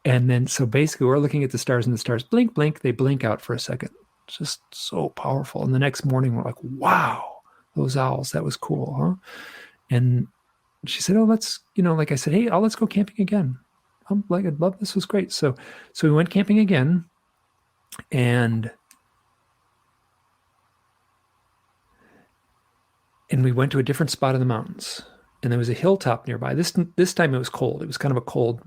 [SPEAKER 3] And then, so basically we're looking at the stars, and the stars blink, blink. They blink out for a second. It's just so powerful. And the next morning we're like, wow, those owls, that was cool, huh? And she said, oh, let's, like I said, hey, let's go camping again. I'm like, I'd love, this was great. So we went camping again, and we went to a different spot in the mountains, and there was a hilltop nearby. This time it was cold. It was kind of a cold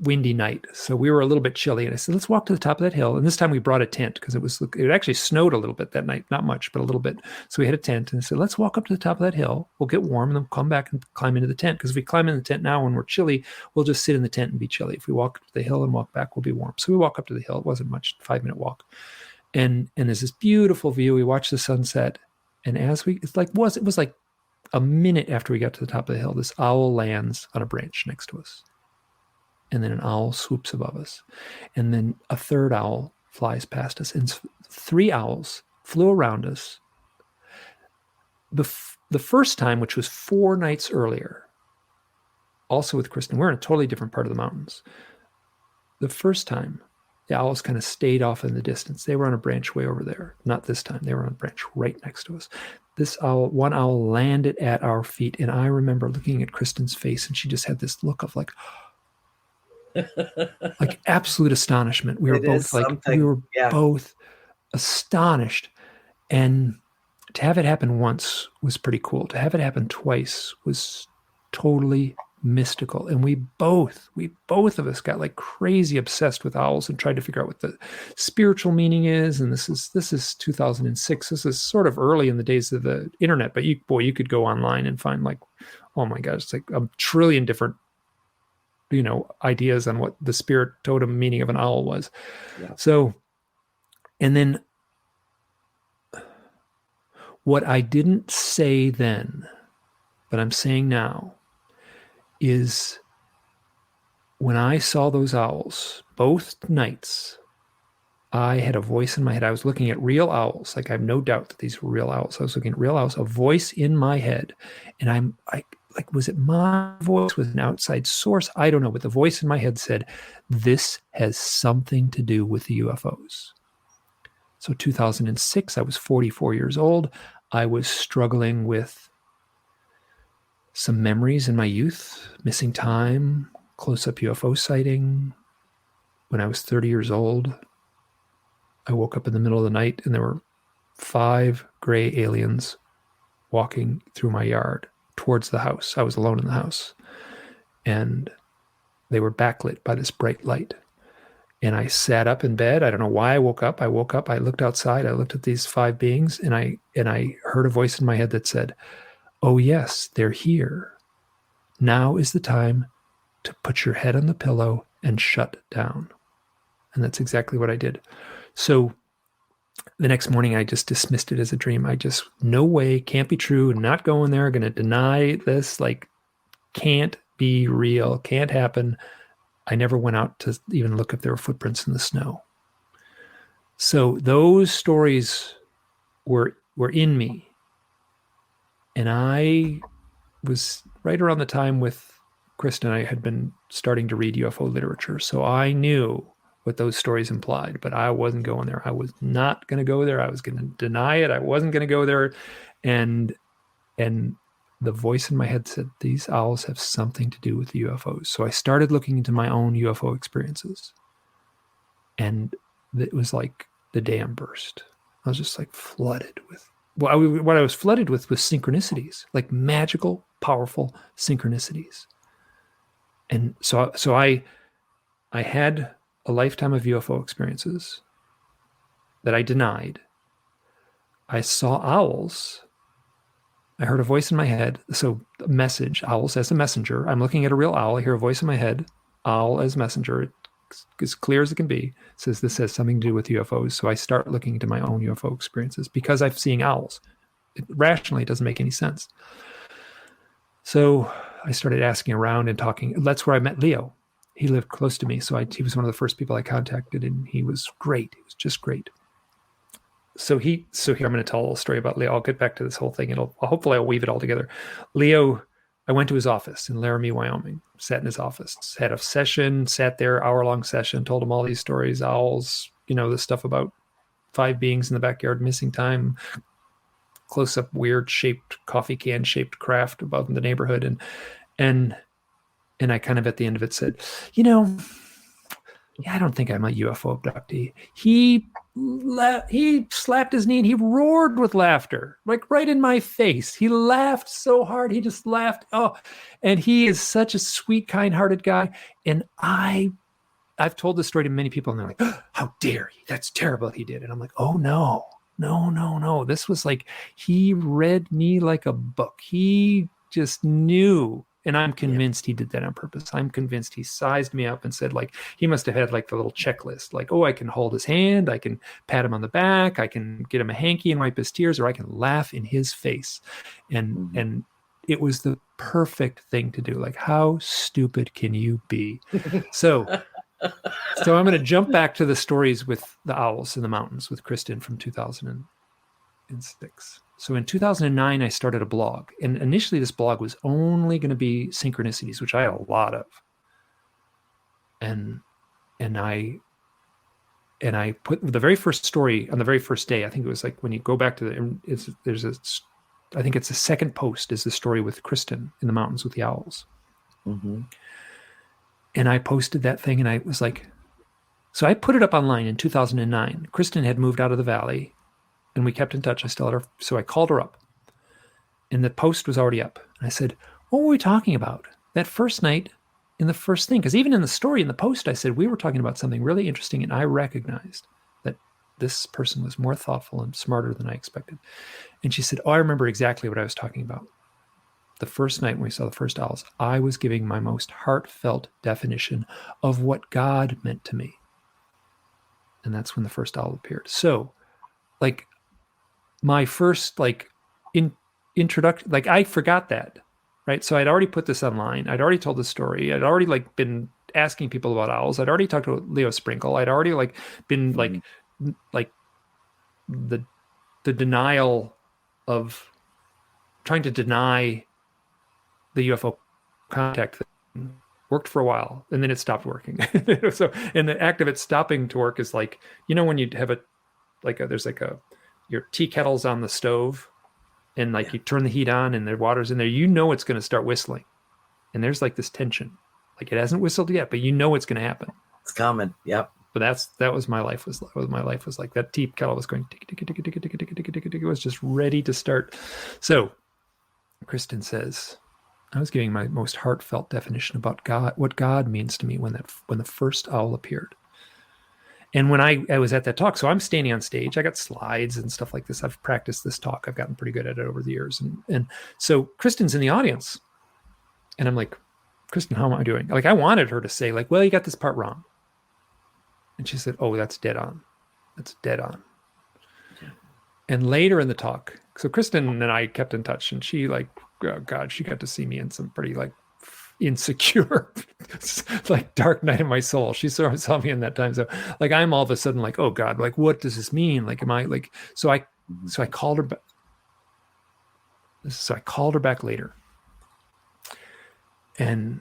[SPEAKER 3] windy night. So we were a little bit chilly. And I said, let's walk to the top of that hill. And this time we brought a tent because it actually snowed a little bit that night. Not much, but a little bit. So we had a tent and I said, let's walk up to the top of that hill. We'll get warm and then come back and climb into the tent. Because if we climb in the tent now when we're chilly, we'll just sit in the tent and be chilly. If we walk to the hill and walk back, we'll be warm. So we walk up to the hill. It wasn't much, 5-minute walk. And there's this beautiful view. We watch the sunset. And as it was like a minute after we got to the top of the hill, this owl lands on a branch next to us. And then an owl swoops above us. And then a third owl flies past us. And 3 owls flew around us. The first time, which was 4 nights earlier, also with Kristen, we're in a totally different part of the mountains. The first time, the owls kind of stayed off in the distance. They were on a branch way over there. Not this time. They were on a branch right next to us. One owl landed at our feet. And I remember looking at Kristen's face and she just had this look of like absolute astonishment. We were both astonished. And to have it happen once was pretty cool. To have it happen twice was totally mystical. And we both of us got like crazy obsessed with owls and tried to figure out what the spiritual meaning is. And this is 2006. This is sort of early in the days of the internet, but you could go online and find like, oh my gosh, it's like a trillion different, ideas on what the spirit totem meaning of an owl was. Yeah. So, and then what I didn't say then, but I'm saying now, is when I saw those owls, both nights, I had a voice in my head. I was looking at real owls. Like I have no doubt that these were real owls. I was looking at real owls, a voice in my head. And was it my voice with an outside source? I don't know. But the voice in my head said, this has something to do with the UFOs. So 2006, I was 44 years old. I was struggling with some memories in my youth, missing time, close-up UFO sighting. When I was 30 years old, I woke up in the middle of the night and there were 5 gray aliens walking through my yard towards the house. I was alone in the house. And they were backlit by this bright light. And I sat up in bed. I don't know why I woke up. I looked outside. I looked at these 5 beings and I heard a voice in my head that said, oh yes, they're here. Now is the time to put your head on the pillow and shut down. And that's exactly what I did. So the next morning, I just dismissed it as a dream. No way, can't be true, not going there, going to deny this, like can't be real, can't happen. I never went out to even look if there were footprints in the snow. So those stories were in me. And I was right around the time with Kristen, I had been starting to read UFO literature. So I knew what those stories implied, but I wasn't going there. I was not going to go there. I was going to deny it. I wasn't going to go there. And the voice in my head said, these owls have something to do with the UFOs. So I started looking into my own UFO experiences. And it was like the dam burst. I was just like flooded with, what I was flooded with was synchronicities, like magical, powerful synchronicities. And so I had a lifetime of UFO experiences that I denied. I saw owls. I heard a voice in my head. So a message, owls as a messenger. I'm looking at a real owl. I hear a voice in my head, owl as messenger. As clear as it can be, says this has something to do with UFOs. So I start looking into my own UFO experiences because I'm seeing owls. Rationally, it doesn't make any sense. So I started asking around and talking. That's where I met Leo. He lived close to me. So he was one of the first people I contacted, and he was great. He was just great. So here I'm going to tell a little story about Leo. I'll get back to this whole thing, and hopefully I'll weave it all together. Leo, I went to his office in Laramie, Wyoming, sat in his office, had a session, sat there, hour-long session, told him all these stories, owls, this stuff about 5 beings in the backyard, missing time, close-up weird shaped, coffee can shaped craft above in the neighborhood. And I kind of at the end of it said, I don't think I'm a UFO abductee. He he slapped his knee and he roared with laughter, like right in my face. He laughed so hard. He just laughed. Oh, and he is such a sweet, kind-hearted guy. And I've told this story to many people and they're like, oh, how dare he? That's terrible he did. And I'm like, oh no. This was like, he read me like a book. He just knew. And I'm convinced he did that on purpose. I'm convinced he sized me up and said, like, he must have had like the little checklist, like, oh, I can hold his hand, I can pat him on the back, I can get him a hanky and wipe his tears, or I can laugh in his face. And it was the perfect thing to do. Like, how stupid can you be? So I'm going to jump back to the stories with the owls in the mountains with Kristen from 2006. So in 2009, I started a blog. And initially, this blog was only going to be synchronicities, which I had a lot of. And I put the very first story on the very first day. I think it was like when you go back to I think it's the second post is the story with Kristen in the mountains with the owls. Mm-hmm. And I posted that thing and I was like, so I put it up online in 2009. Kristen had moved out of the valley and we kept in touch. I still had her. So I called her up and the post was already up. And I said, what were we talking about that first night in the first thing? Because even in the story, in the post, I said, we were talking about something really interesting. And I recognized that this person was more thoughtful and smarter than I expected. And she said, oh, I remember exactly what I was talking about. The first night when we saw the first owls, I was giving my most heartfelt definition of what God meant to me. And that's when the first owl appeared. So, like, my first, like, introduction, like, I forgot that, right? So I'd already put this online. I'd already told the story. I'd already, like, been asking people about owls. I'd already talked to Leo Sprinkle. I'd already, like, been, like the denial of trying to deny the UFO contact thing worked for a while, and then it stopped working. So, and the act of it stopping to work is like, you know, when you have your tea kettle's on the stove, and like you turn the heat on, and the water's in there, you know it's going to start whistling, and there's like this tension, like it hasn't whistled yet, but you know it's going to happen.
[SPEAKER 1] It's coming. Yep.
[SPEAKER 3] But that was my life. My life was like that tea kettle was going tick, tick, tick, tick, tick, tick, tick, tick, tick, tick, it was just ready to start. So Kristen says, I was giving my most heartfelt definition about God, what God means to me when the first owl appeared. And when I was at that talk, so I'm standing on stage, I got slides and stuff like this. I've practiced this talk. I've gotten pretty good at it over the years. And so Kristen's in the audience and I'm like, Kristen, how am I doing? Like, I wanted her to say like, well, you got this part wrong. And she said, oh, that's dead on. That's dead on. Yeah. And later in the talk, so Kristen and I kept in touch and she like, oh God, she got to see me in some pretty like insecure, like dark night of my soul. She saw me in that time. So like, I'm all of a sudden like, oh God, like, what does this mean? Like, am I like, so I called her back. So I called her back later. And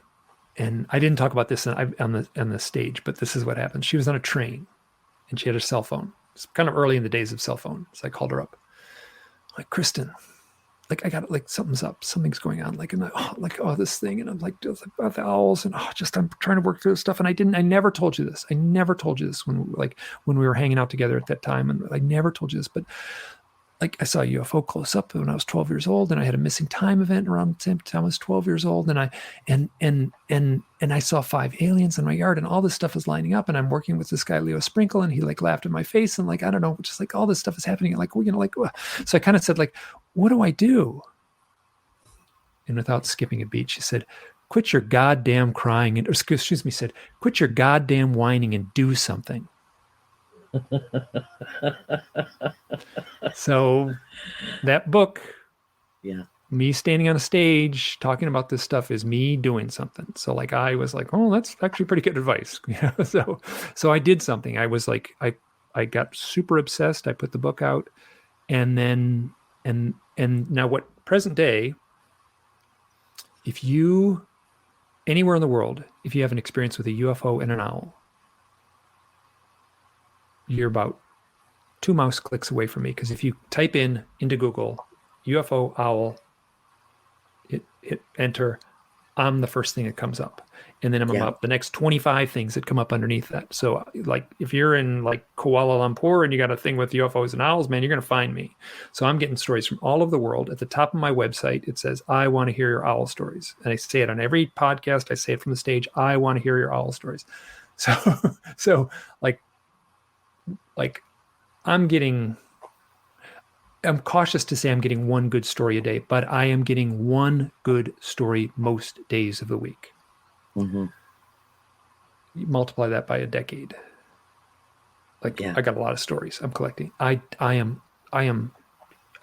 [SPEAKER 3] I didn't talk about this on the stage, but this is what happened. She was on a train and she had a cell phone. It's kind of early in the days of cell phone. So I called her up. I'm like, Kristen, like I got like something's up, something's going on. Like, and this thing. And I'm like, about the owls and I'm trying to work through this stuff. And I never told you this. I never told you this when we were hanging out together at that time. And I never told you this, but like I saw a UFO close up when I was 12 years old, and I had a missing time event around the same time I was 12 years old, and I saw 5 aliens in my yard, and all this stuff is lining up, and I'm working with this guy Leo Sprinkle, and he like laughed in my face, and like I don't know, just like all this stuff is happening, and like so I kind of said like, what do I do? And without skipping a beat, she said, "Quit your goddamn crying and said, quit your goddamn whining and do something." So that book, me standing on a stage talking about this stuff is me doing something. So like I was like, oh, that's actually pretty good advice. So I did something. I was like, I got super obsessed. I put the book out, and then and now what present day, if you anywhere in the world, if you have an experience with a UFO and an owl, you're about 2 mouse clicks away from me, because if you type into Google UFO owl, hit enter, I'm the first thing that comes up. And then I'm
[SPEAKER 1] Yeah.
[SPEAKER 3] up the next 25 things that come up underneath that. So like if you're in like Kuala Lumpur and you got a thing with UFOs and owls, man, you're going to find me. So I'm getting stories from all over the world. At the top of my website, it says, I want to hear your owl stories. And I say it on every podcast. I say it from the stage. I want to hear your owl stories. So like I'm cautious to say I'm getting one good story a day, but I am getting one good story most days of the week.
[SPEAKER 1] Mm-hmm.
[SPEAKER 3] You multiply that by a decade. Like I got a lot of stories I'm collecting. I am,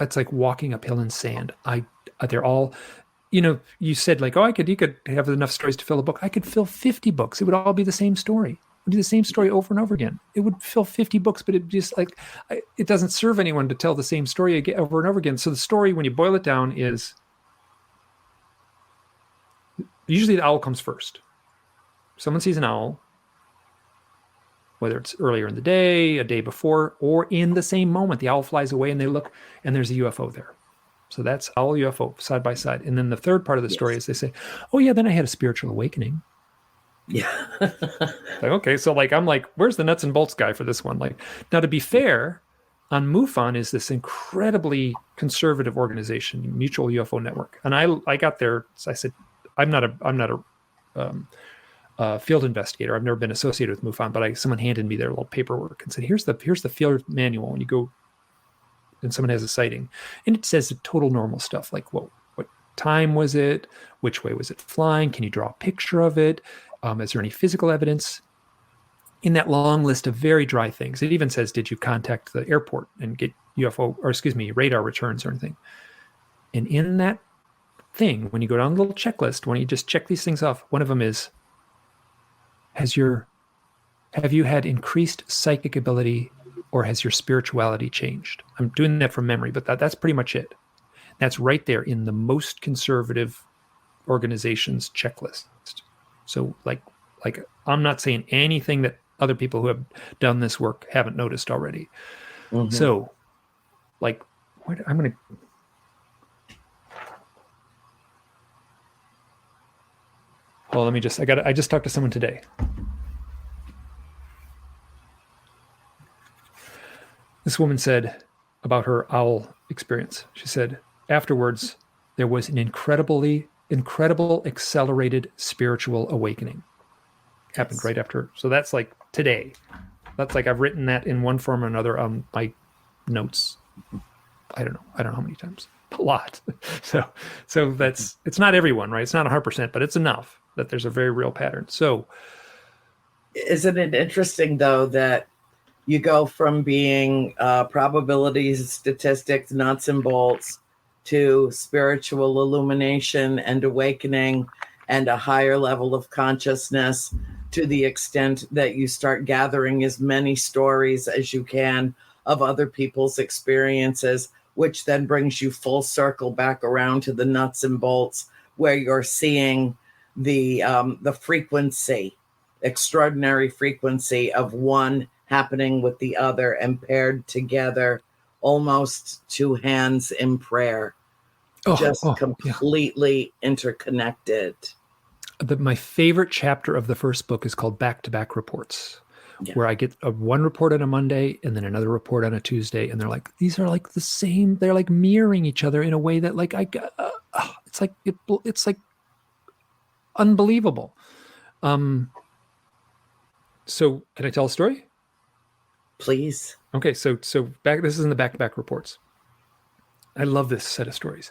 [SPEAKER 3] it's like walking uphill in sand. They're all, you said like, oh, you could have enough stories to fill a book. I could fill 50 books. It would all be the same story. It would be the same story over and over again. It would fill 50 books, but it just like, it doesn't serve anyone to tell the same story again, over and over again. So the story, when you boil it down, is usually the owl comes first. Someone sees an owl, whether it's earlier in the day, a day before, or in the same moment. The owl flies away and they look and there's a UFO there. So that's owl, UFO, side by side. And then the third part of the story is they say, oh yeah, then I had a spiritual awakening.
[SPEAKER 1] Yeah.
[SPEAKER 3] Like, okay, so like I'm like, where's the nuts and bolts guy for this one? Like, now to be fair, on MUFON is this incredibly conservative organization, Mutual UFO Network. And I got there, so I said, I'm not a field investigator. I've never been associated with MUFON, but someone handed me their little paperwork and said, here's the field manual. When you go and someone has a sighting, and it says the total normal stuff, like what time was it? Which way was it flying? Can you draw a picture of it? Is there any physical evidence? In that long list of very dry things, it even says, did you contact the airport and get radar returns or anything? And in that thing, when you go down the little checklist, when you just check these things off, one of them is, have you had increased psychic ability, or has your spirituality changed? I'm doing that from memory, but that's pretty much it. That's right there in the most conservative organization's checklist. So like I'm not saying anything that other people who have done this work haven't noticed already. Mm-hmm. So like I'm going to, well, let me just, I just talked to someone today. This woman said about her owl experience. She said, afterwards, there was an incredible accelerated spiritual awakening. Happened right after. So that's like today. That's like I've written that in one form or another on my notes. I don't know how many times. A lot. So that's, it's not everyone, right? It's not 100%, but it's enough that there's a very real pattern. So
[SPEAKER 1] isn't it interesting though that you go from being probabilities, statistics, nuts and bolts, to spiritual illumination and awakening and a higher level of consciousness, to the extent that you start gathering as many stories as you can of other people's experiences, which then brings you full circle back around to the nuts and bolts, where you're seeing the frequency, extraordinary frequency of one happening with the other and paired together, almost two hands in prayer, completely interconnected.
[SPEAKER 3] My favorite chapter of the first book is called Back-to-Back Reports, where I get one report on a Monday and then another report on a Tuesday, and they're like, these are like the same. They're like mirroring each other in a way that like it's like unbelievable. So can I tell a story?
[SPEAKER 1] Please.
[SPEAKER 3] Okay, so this is in the back-to-back reports. I love this set of stories.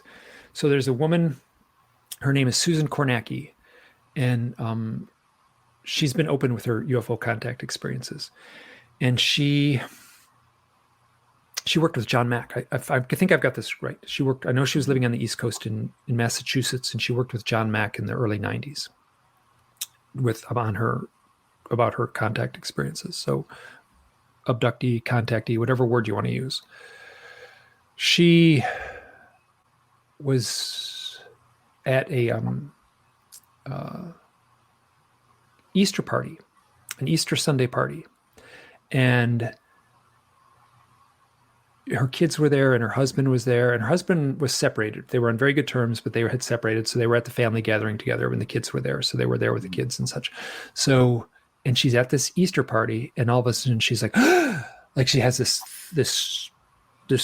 [SPEAKER 3] So there's a woman, her name is Susan Kornacki, and she's been open with her UFO contact experiences. And she worked with John Mack. I think I've got this right. I know she was living on the East Coast in Massachusetts, and she worked with John Mack in the early 90s about her contact experiences. So abductee, contactee, whatever word you want to use. She was at a Easter party, an Easter Sunday party, and her kids were there and her husband was there, and her husband was separated. They were on very good terms, but they had separated. So they were at the family gathering together when the kids were there. So they were there with the kids and such. So, and she's at this Easter party, and all of a sudden she's like, like she has this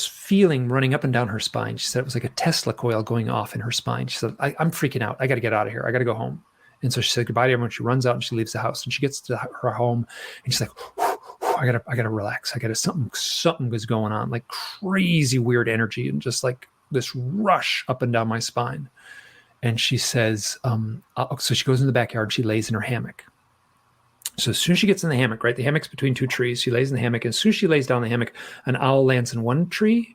[SPEAKER 3] feeling running up and down her spine. She said it was like a Tesla coil going off in her spine. She said, I'm freaking out. I got to get out of here. I got to go home. And so she said goodbye to everyone. She runs out and she leaves the house, and she gets to her home and she's like, I gotta relax. Something was going on, like crazy weird energy and just like this rush up and down my spine. And she says, so she goes in the backyard and she lays in her hammock. So as soon as she gets in the hammock, right, the hammock's between two trees, she lays in the hammock. And as soon as she lays down in the hammock, an owl lands in one tree.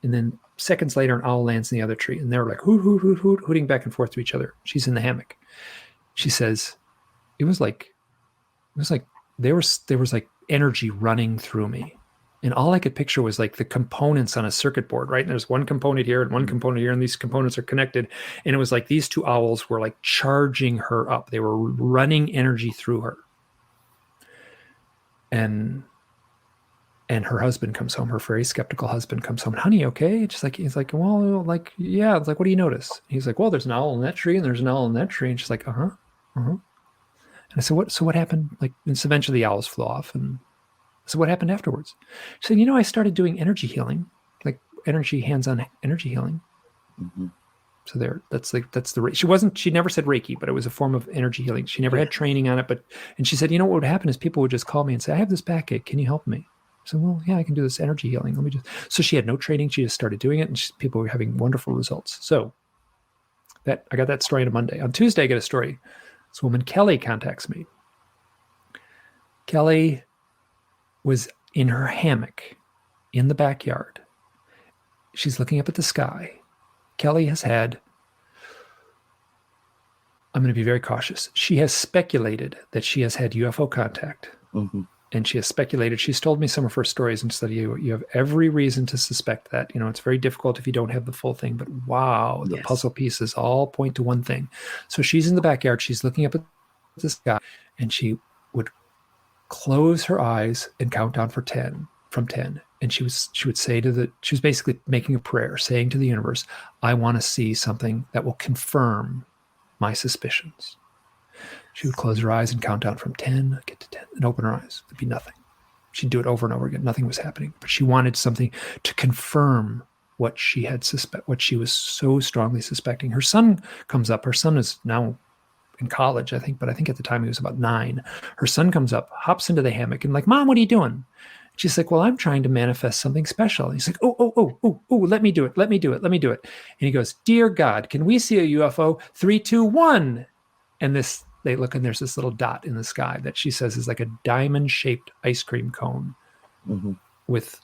[SPEAKER 3] And then seconds later, an owl lands in the other tree. And they're like hoot, hoot, hoot, hoot, hooting back and forth to each other. She's in the hammock. She says, there was like energy running through me. And all I could picture was like the components on a circuit board, right? And there's one component here and one component here, and these components are connected. And it was like these two owls were like charging her up. They were running energy through her. And her husband comes home, her very skeptical husband comes home. Honey, okay? He's like, well, like, yeah. It's like, what do you notice? He's like, well, there's an owl in that tree and there's an owl in that tree. And she's like, uh-huh. And I said, what happened? Like, and so eventually the owls flew off. And I said, what happened afterwards? She said, I started doing energy healing, like hands-on energy healing.
[SPEAKER 1] Mm-hmm.
[SPEAKER 3] So she never said Reiki, but it was a form of energy healing. She never had training on it, and she said, what would happen is people would just call me and say, I have this backache. Can you help me? I said, well, yeah, I can do this energy healing. So she had no training. She just started doing it, and people were having wonderful results. So I got that story on a Monday. On Tuesday, I get a story. This woman, Kelly, contacts me. Kelly was in her hammock in the backyard. She's looking up at the sky. Kelly has had, I'm going to be very cautious. She has speculated that she has had UFO contact.
[SPEAKER 1] Mm-hmm.
[SPEAKER 3] And she has speculated. She's told me some of her stories and said, you have every reason to suspect that. It's very difficult if you don't have the full thing. But wow, the puzzle pieces all point to one thing. So she's in the backyard. She's looking up at the sky, and she would close her eyes and count down from 10. And she would say she was basically making a prayer, saying to the universe, I want to see something that will confirm my suspicions. She would close her eyes and count down from 10, get to 10, and open her eyes. There'd be nothing. She'd do it over and over again. Nothing was happening. But she wanted something to confirm what she was so strongly suspecting. Her son comes up. Her son is now in college, I think, but I think at the time he was about 9. Her son comes up, hops into the hammock, and like, Mom, what are you doing? She's like, well, I'm trying to manifest something special. And he's like, oh, let me do it. And he goes, dear God, can we see a UFO? 3, 2, 1. And they look, and there's this little dot in the sky that she says is like a diamond-shaped ice cream cone with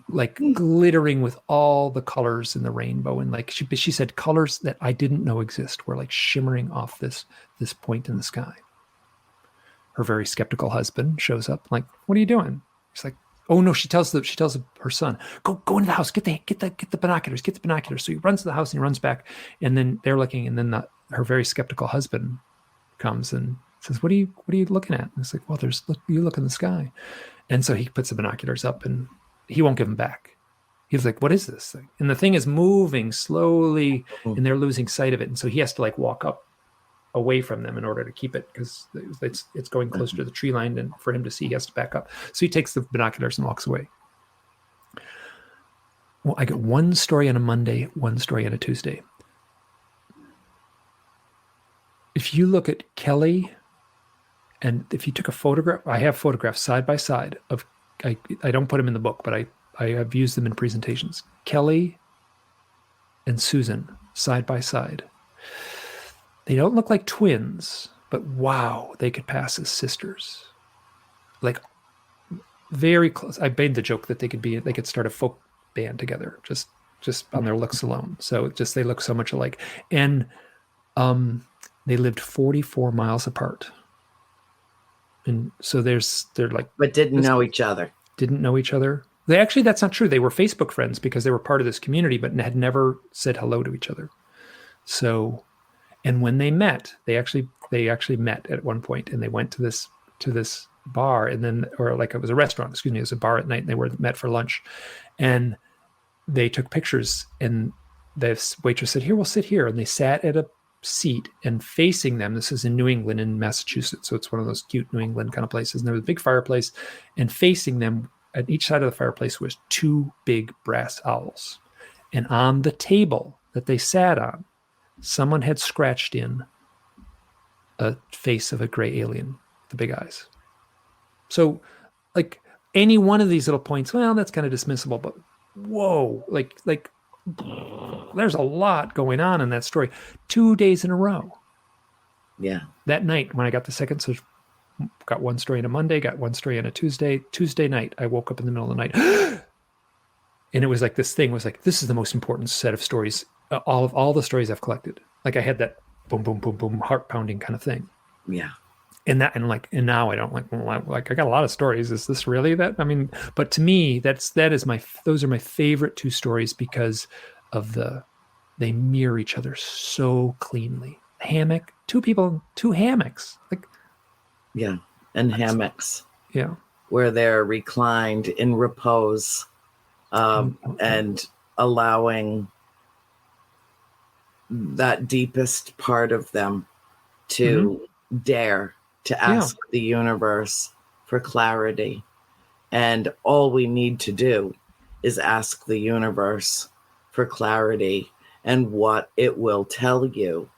[SPEAKER 3] like glittering with all the colors in the rainbow. And like she said, colors that I didn't know exist were like shimmering off this point in the sky. Her very skeptical husband shows up, like, what are you doing? He's like, oh no, she tells her son, go into the house, get the binoculars. So he runs to the house and he runs back, and then they're looking, and then her very skeptical husband comes and says, what are you looking at? And it's like, well, you look in the sky. And so he puts the binoculars up, and he won't give them back. He's like, what is this thing? And the thing is moving slowly, and they're losing sight of it. And so he has to like walk up away from them in order to keep it, because it's going closer to the tree line, and for him to see, he has to back up. So he takes the binoculars and walks away. Well, I get one story on a Monday, one story on a Tuesday. If you look at Kelly, and if you took a photograph, I have photographs side by side of, I don't put them in the book, but I have used them in presentations. Kelly and Susan side by side. They don't look like twins, but wow, they could pass as sisters. Like very close. I made the joke that they could start a folk band together just on their looks alone. So they look so much alike. And they lived 44 miles apart. And so they're like,
[SPEAKER 1] but didn't know each other.
[SPEAKER 3] Didn't know each other. That's not true. They were Facebook friends because they were part of this community, but had never said hello to each other. So, and when they met, they actually met at one point, and they went to this bar, and then, or like it was a restaurant, excuse me, it was a bar at night, and they met for lunch. And they took pictures, and the waitress said, "Here, we'll sit here." And they sat at a seat, and facing them, this is in New England in Massachusetts, so it's one of those cute New England kind of places. And there was a big fireplace, and facing them at each side of the fireplace was 2 big brass owls. And on the table that they sat on, someone had scratched in a face of a gray alien, the big eyes. So, like, any one of these little points, well, that's kind of dismissible, but whoa, like there's a lot going on in that story. 2 days in a row.
[SPEAKER 1] Yeah.
[SPEAKER 3] That night when I got the second, so got one story on a Monday, got one story on a Tuesday. Tuesday night, I woke up in the middle of the night, and it was like this thing was like, this is the most important set of stories, all the stories I've collected. Like I had that boom, boom, boom, boom, heart pounding kind of thing.
[SPEAKER 1] Yeah.
[SPEAKER 3] And now I don't like I got a lot of stories. Is this really that? I mean, but to me, those are my favorite 2 stories because of they mirror each other so cleanly. Hammock, 2 people, 2 hammocks. Like,
[SPEAKER 1] yeah. And hammocks.
[SPEAKER 3] Yeah.
[SPEAKER 1] Where they're reclined in repose, and allowing that deepest part of them to dare to ask the universe for clarity. And all we need to do is ask the universe for clarity. And what it will tell you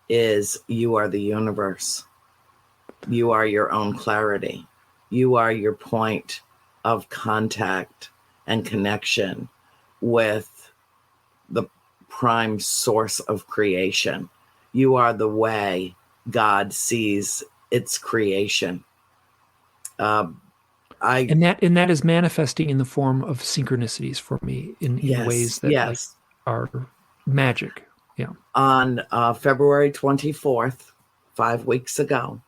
[SPEAKER 1] is you are the universe. You are your own clarity. You are your point of contact and connection with the prime source of creation. You are the way God sees its creation. And
[SPEAKER 3] that is manifesting in the form of synchronicities for me in ways that like, are magic. Yeah.
[SPEAKER 1] On February 24th, 5 weeks ago,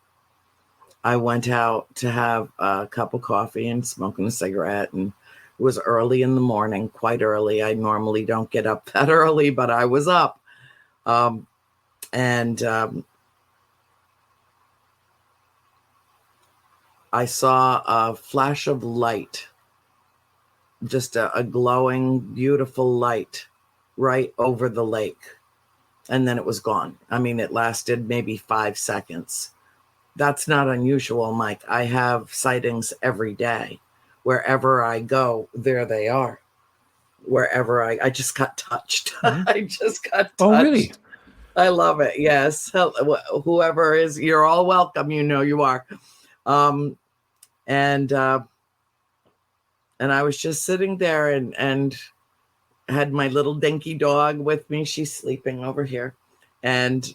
[SPEAKER 1] I went out to have a cup of coffee and smoking a cigarette, and it was early in the morning, quite early. I normally don't get up that early, but I was up. I saw a flash of light, just a glowing, beautiful light right over the lake. And then it was gone. I mean, it lasted maybe 5 seconds. That's not unusual, Mike. I have sightings every day. Wherever I go, there they are. Wherever I just got touched. I just got touched.
[SPEAKER 3] Oh, really?
[SPEAKER 1] I love it. Yes. Whoever is, you're all welcome. You know you are. And I was just sitting there and had my little dinky dog with me. She's sleeping over here. And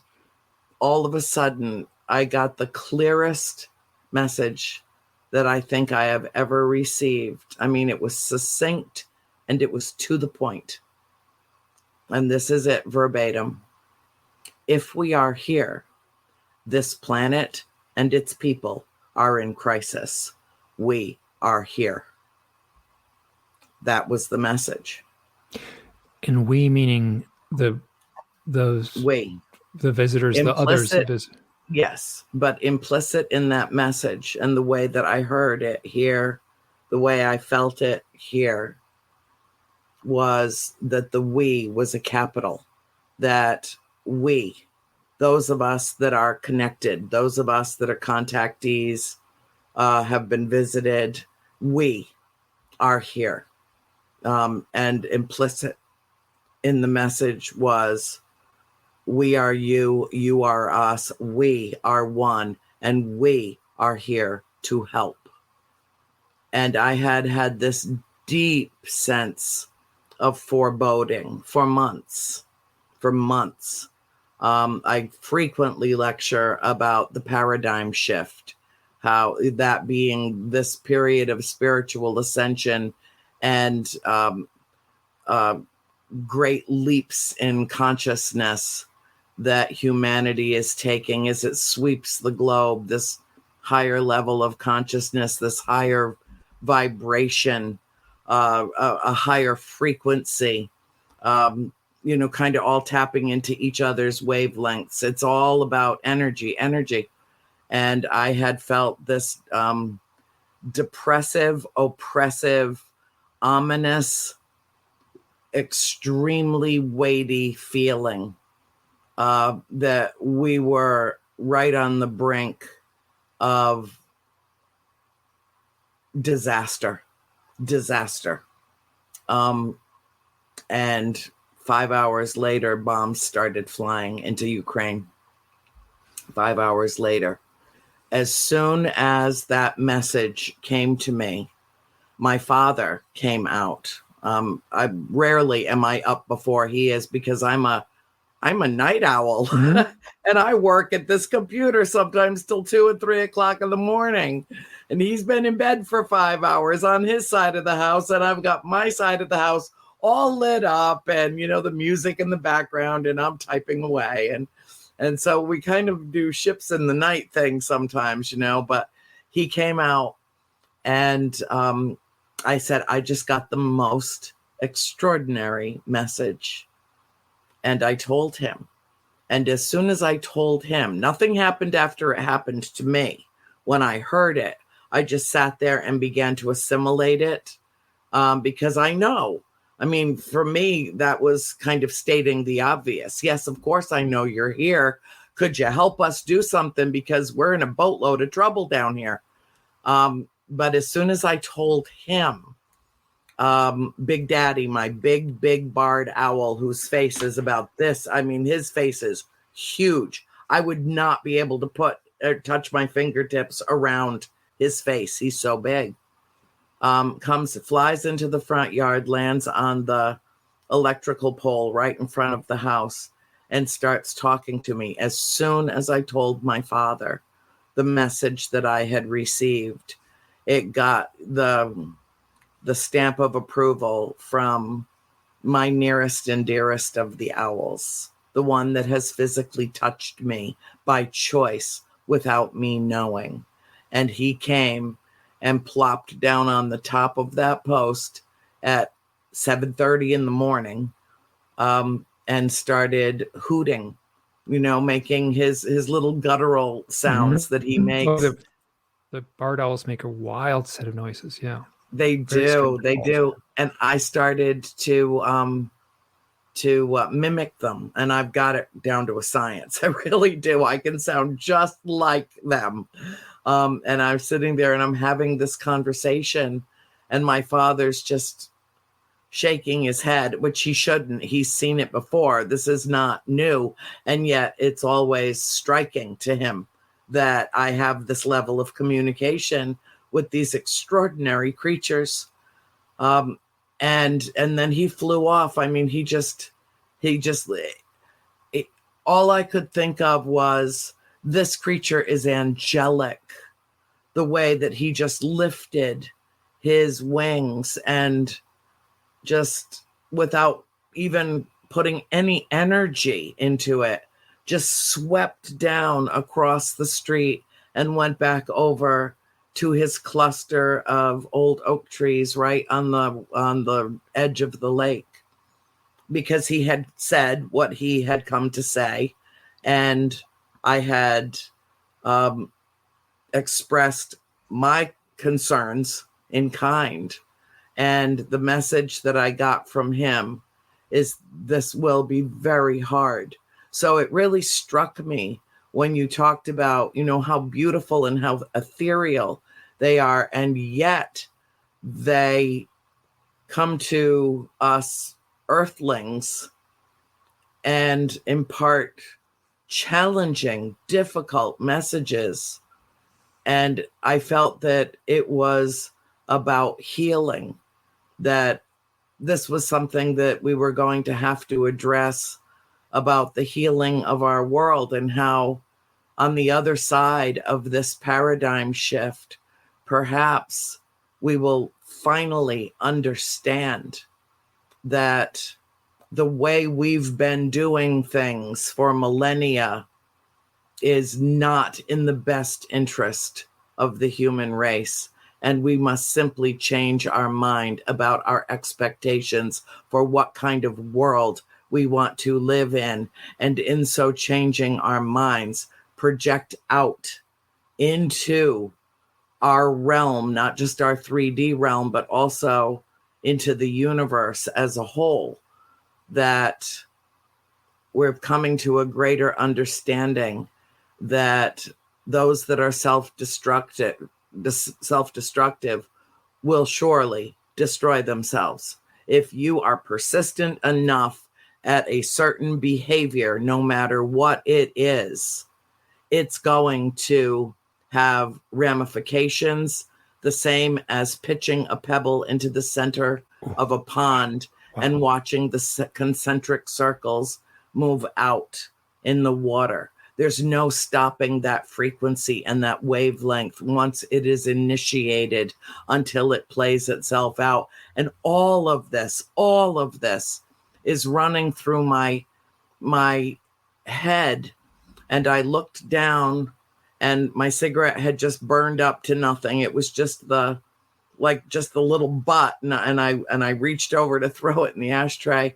[SPEAKER 1] all of a sudden, I got the clearest message that I think I have ever received. I mean, it was succinct and it was to the point. And this is it verbatim. If we are here, this planet and its people are in crisis. We are here. That was the message.
[SPEAKER 3] And we meaning the visitors,
[SPEAKER 1] implicit,
[SPEAKER 3] the others.
[SPEAKER 1] Yes, but implicit in that message and the way that I heard it here, the way I felt it here, was that the we was a capital. That we, those of us that are connected, those of us that are contactees, have been visited, we are here. And implicit in the message was, we are you, you are us, we are one, and we are here to help. And I had this deep sense of foreboding for months. I frequently lecture about the paradigm shift, how that being this period of spiritual ascension and great leaps in consciousness that humanity is taking as it sweeps the globe, this higher level of consciousness, this higher vibration, a higher frequency, kind of all tapping into each other's wavelengths. It's all about energy. And I had felt this depressive, oppressive, ominous extremely weighty feeling that we were right on the brink of disaster. And 5 hours later, bombs started flying into Ukraine. 5 hours later. As soon as that message came to me, my father came out. I rarely am I up before he is because I'm a night owl.
[SPEAKER 3] Mm-hmm.
[SPEAKER 1] And I work at this computer sometimes till 2 and 3 o'clock in the morning. And he's been in bed for 5 hours on his side of the house. And I've got my side of the house all lit up and, the music in the background, and I'm typing away. And so we kind of do ships in the night thing sometimes, but he came out and I said, I just got the most extraordinary message. And I told him. And as soon as I told him, nothing happened after it happened to me. When I heard it, I just sat there and began to assimilate it because I know. I mean, for me, that was kind of stating the obvious. Yes, of course, I know you're here. Could you help us do something? Because we're in a boatload of trouble down here. But as soon as I told him, Big Daddy, my big barred owl, whose face is about this. I mean, his face is huge. I would not be able to touch my fingertips around his face. He's so big. Flies into the front yard, lands on the electrical pole right in front of the house, and starts talking to me. As soon as I told my father the message that I had received, it got the stamp of approval from my nearest and dearest of the owls, the one that has physically touched me by choice without me knowing. And he came and plopped down on the top of that post at 7:30 in the morning and started hooting, making his little guttural sounds that he makes.
[SPEAKER 3] Oh, the barred owls make a wild set of noises. Yeah.
[SPEAKER 1] They do. And I started to mimic them, and I've got it down to a science. I really do. I can sound just like them. And I'm sitting there and I'm having this conversation, and my father's just shaking his head, which he shouldn't. He's seen it before. This is not new. And yet it's always striking to him that I have this level of communication with these extraordinary creatures. And then he flew off. I mean, all I could think of was, this creature is angelic. The way that he just lifted his wings and just without even putting any energy into it, just swept down across the street and went back over to his cluster of old oak trees right on the edge of the lake, because he had said what he had come to say, and I had expressed my concerns in kind. And the message that I got from him is, this will be very hard. So it really struck me when you talked about, how beautiful and how ethereal they are. And yet they come to us earthlings and impart challenging, difficult messages. And I felt that it was about healing, that this was something that we were going to have to address, about the healing of our world, and how on the other side of this paradigm shift, perhaps we will finally understand that the way we've been doing things for millennia is not in the best interest of the human race. And we must simply change our mind about our expectations for what kind of world we want to live in. And in so changing our minds, project out into our realm, not just our 3D realm, but also into the universe as a whole, that we're coming to a greater understanding that those that are self-destructive will surely destroy themselves. If you are persistent enough at a certain behavior, no matter what it is, it's going to have ramifications, the same as pitching a pebble into the center of a pond and watching the concentric circles move out in the water. There's no stopping that frequency and that wavelength once it is initiated until it plays itself out. And all of this is running through my head. And I looked down and my cigarette had just burned up to nothing. It was just the little butt. And I reached over to throw it in the ashtray,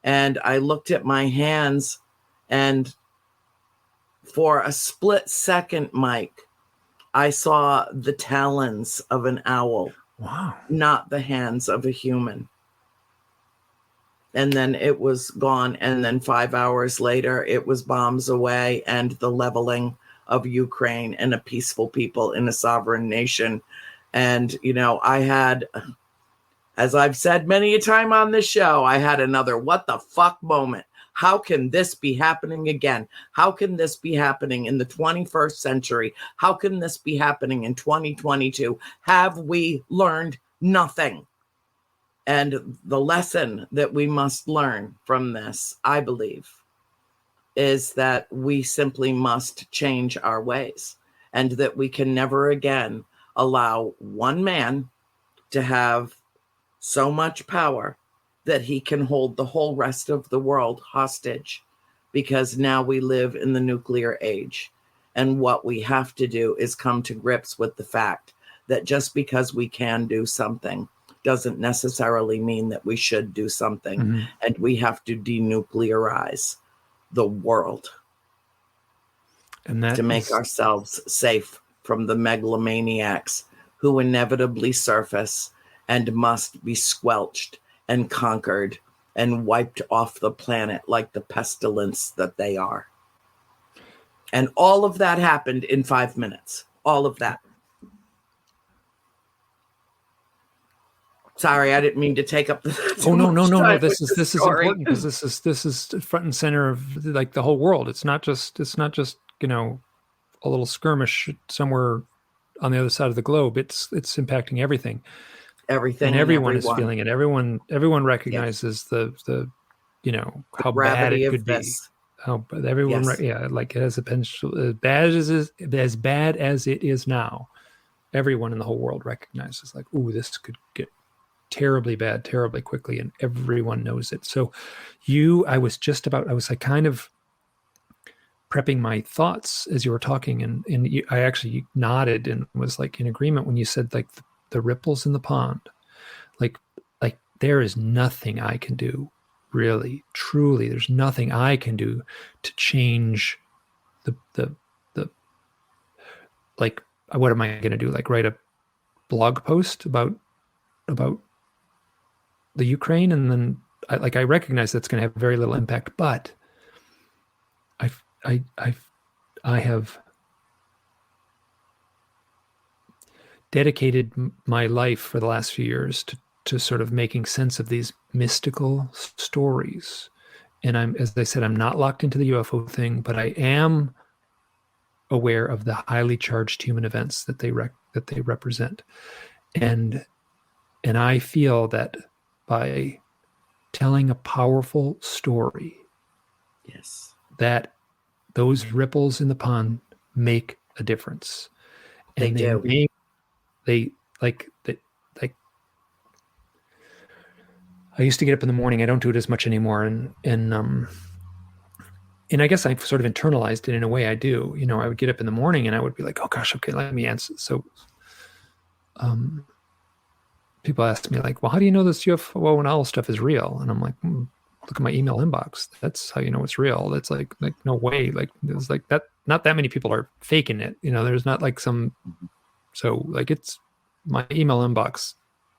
[SPEAKER 1] and I looked at my hands, and for a split second, Mike, I saw the talons of an owl.
[SPEAKER 3] Wow. Not
[SPEAKER 1] the hands of a human. And then it was gone. And then 5 hours later, it was bombs away and the leveling of Ukraine and a peaceful people in a sovereign nation. And, I had, as I've said many a time on this show, I had another what the fuck moment. How can this be happening again? How can this be happening in the 21st century? How can this be happening in 2022? Have we learned nothing? And the lesson that we must learn from this, I believe, is that we simply must change our ways, and that we can never again allow one man to have so much power that he can hold the whole rest of the world hostage, because now we live in the nuclear age. And what we have to do is come to grips with the fact that just because we can do something doesn't necessarily mean that we should do something. Mm-hmm. And we have to denuclearize the world and that to make ourselves safe from the megalomaniacs who inevitably surface and must be squelched and conquered and wiped off the planet like the pestilence that they are. And all of that happened in 5 minutes. All of that. Sorry, I didn't mean to take up the.
[SPEAKER 3] Oh no! This is important, because this is front and center of like the whole world. It's not just a little skirmish somewhere on the other side of the globe. It's impacting everything. And everyone is feeling it. Everyone recognizes the how bad it could be. How everyone, like it has a potential as bad as it is now. Everyone in the whole world recognizes, like, ooh, this could get terribly bad, terribly quickly, and everyone knows it. So, I was like kind of prepping my thoughts as you were talking, and I actually nodded and was like in agreement when you said like the ripples in the pond, like there is nothing I can do, really, truly. There's nothing I can do to change the like, what am I going to do? Like write a blog post about the Ukraine, and then I recognize that's going to have very little impact, but I have dedicated my life for the last few years to sort of making sense of these mystical stories. And as I said, I'm not locked into the UFO thing, but I am aware of the highly charged human events that they represent. And I feel that by telling a powerful story,
[SPEAKER 1] yes,
[SPEAKER 3] that those ripples in the pond make a difference. And they I used to get up in the morning. I don't do it as much anymore. And I guess I've sort of internalized it in a way. I do, I would get up in the morning and I would be like, oh gosh, okay, let me answer. So, people ask me like, well, how do you know this UFO and owl stuff is real? And I'm like, look at my email inbox. That's how you know it's real. That's like no way. Like there's like that. Not that many people are faking it. There's not like some. So like it's my email inbox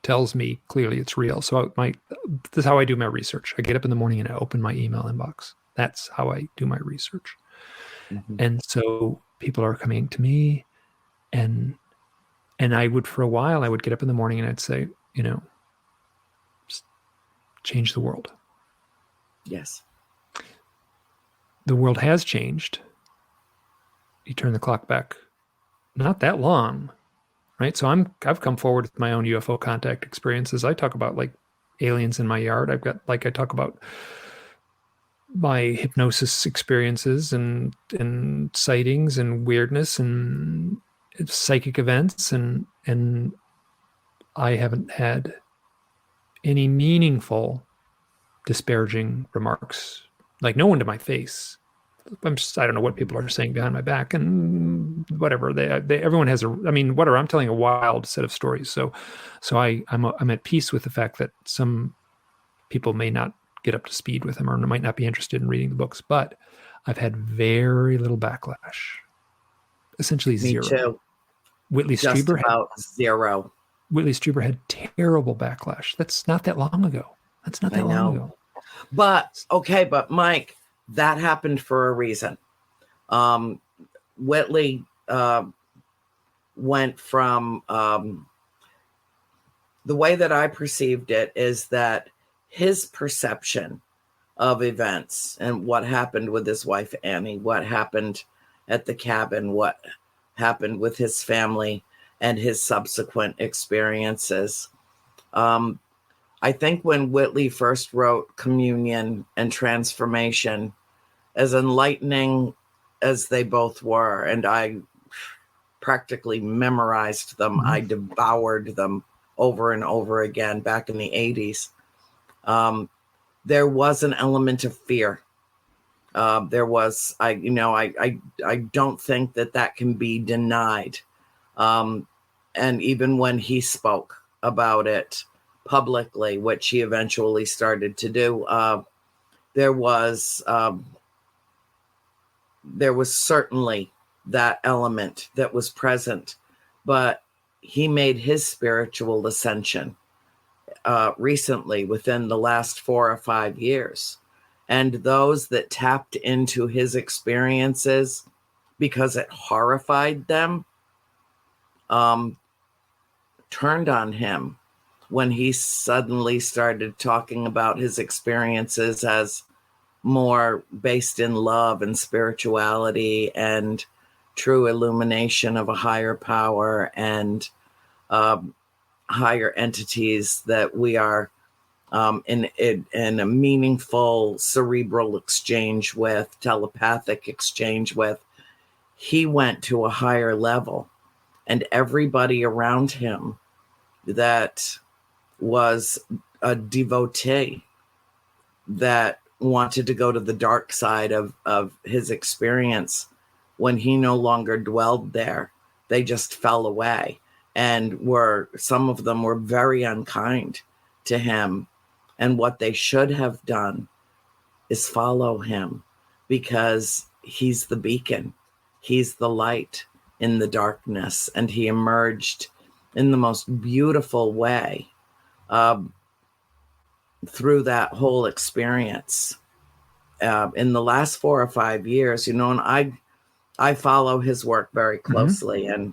[SPEAKER 3] tells me clearly it's real. So this is how I do my research. I get up in the morning and I open my email inbox. That's how I do my research.
[SPEAKER 1] Mhm.
[SPEAKER 3] And so people are coming to me, and I would, for a while, I would get up in the morning and I'd say, change the world.
[SPEAKER 1] Yes.
[SPEAKER 3] The world has changed. You turn the clock back not that long, right? So I've come forward with my own UFO contact experiences. I talk about like aliens in my yard. I talk about my hypnosis experiences and sightings and weirdness and psychic events, and I haven't had any meaningful disparaging remarks, like no one to my face. I don't know what people are saying behind my back and whatever. Everyone has whatever. I'm telling a wild set of stories. So I'm at peace with the fact that some people may not get up to speed with them or might not be interested in reading the books, but I've had very little backlash. Essentially
[SPEAKER 1] Me
[SPEAKER 3] zero.
[SPEAKER 1] too.
[SPEAKER 3] Whitley
[SPEAKER 1] Just
[SPEAKER 3] Strieber
[SPEAKER 1] about zero.
[SPEAKER 3] Whitley Strieber had terrible backlash. That's not that long ago. Long ago.
[SPEAKER 1] But Mike, that happened for a reason. Whitley went from the way that I perceived it is that his perception of events and what happened with his wife Annie, what happened at the cabin, what happened with his family and his subsequent experiences. I think when Whitley first wrote Communion and Transformation, as enlightening as they both were, and I practically memorized them, I devoured them over and over again back in the 80s. There was an element of fear. There was, I don't think that can be denied. And even when he spoke about it publicly, which he eventually started to do, there was certainly that element that was present, but he made his spiritual ascension recently within the last 4 or 5 years. And those that tapped into his experiences because it horrified them, turned on him when he suddenly started talking about his experiences as more based in love and spirituality and true illumination of a higher power and higher entities that we are in a meaningful cerebral exchange with, telepathic exchange with. He went to a higher level, and everybody around him that was a devotee that wanted to go to the dark side of his experience, when he no longer dwelled there, they just fell away, and some of them were very unkind to him. And what they should have done is follow him, because he's the beacon, he's the light in the darkness, and he emerged in the most beautiful way through that whole experience. In the last 4 or 5 years, and I follow his work very closely, and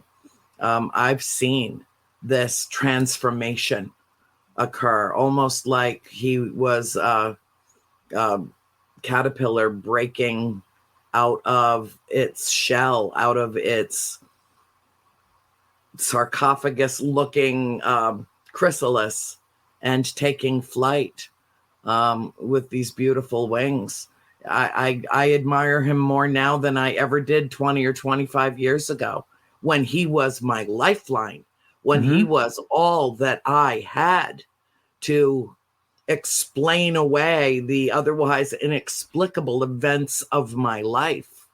[SPEAKER 1] I've seen this transformation occur, almost like he was a caterpillar breaking out of its shell, out of its sarcophagus-looking chrysalis, and taking flight with these beautiful wings. I admire him more now than I ever did 20 or 25 years ago, when he was my lifeline, when he was all that I had to explain away the otherwise inexplicable events of my life.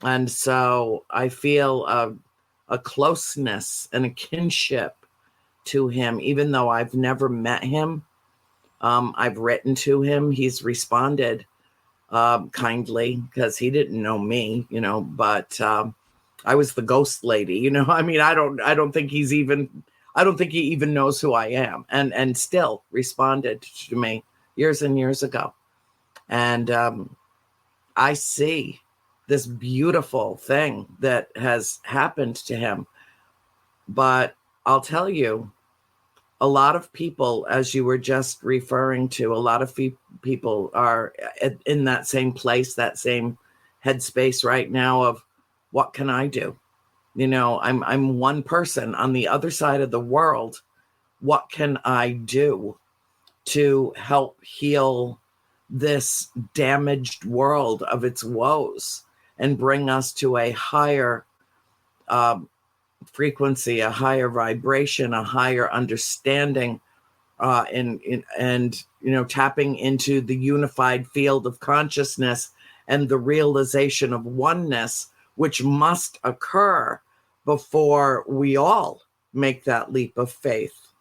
[SPEAKER 1] And so I feel a closeness and a kinship to him, even though I've never met him. I've written to him. He's responded kindly, because he didn't know me, but I was the ghost lady, I don't think he's even I don't think he even knows who I am, and still responded to me years and years ago. And I see this beautiful thing that has happened to him. But I'll tell you, a lot of people, as you were just referring to, a lot of people are in that same place, that same headspace right now of, what can I do? You know, I'm one person on the other side of the world. What can I do to help heal this damaged world of its woes and bring us to a higher frequency, a higher vibration, a higher understanding, and you know, tapping into the unified field of consciousness and the realization of oneness, which must occur before we all make that leap of faith.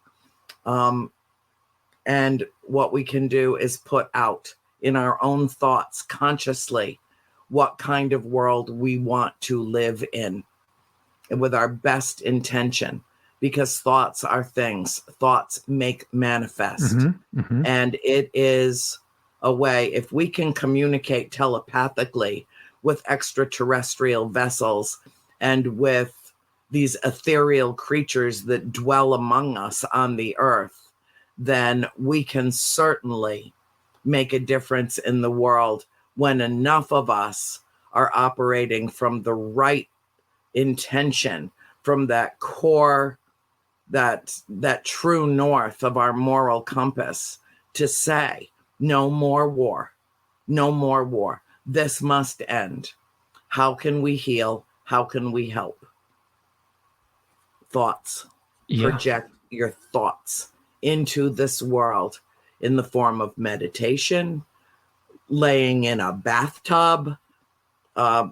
[SPEAKER 1] And what we can do is put out in our own thoughts consciously what kind of world we want to live in, with our best intention, because thoughts are things. Thoughts make manifest. And it is a way, if we can communicate telepathically with extraterrestrial vessels and with these ethereal creatures that dwell among us on the earth, then we can certainly make a difference in the world when enough of us are operating from the right intention, from that core, that true north of our moral compass, to say, no more war, no more war. This must end. How can we heal? How can we help? Thoughts. Project your thoughts into this world in the form of meditation, laying in a bathtub,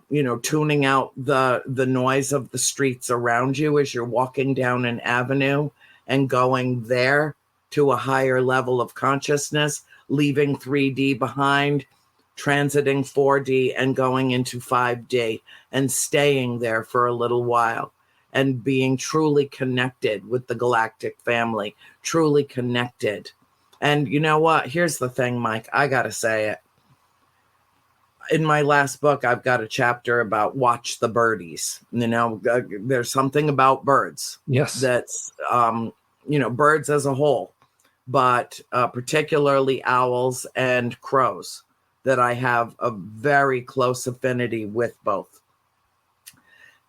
[SPEAKER 1] you know, tuning out the noise of the streets around you as you're walking down an avenue and going there to a higher level of consciousness, leaving 3D behind, transiting 4D and going into 5D and staying there for a little while and being truly connected with the galactic family, truly connected. And you know what? Here's the thing, Mike, I got to say it. In my last book, I've got a chapter about watch the birdies. You know, there's something about birds.
[SPEAKER 3] Yes.
[SPEAKER 1] That's, you know, birds as a whole, but particularly owls and crows, that I have a very close affinity with both.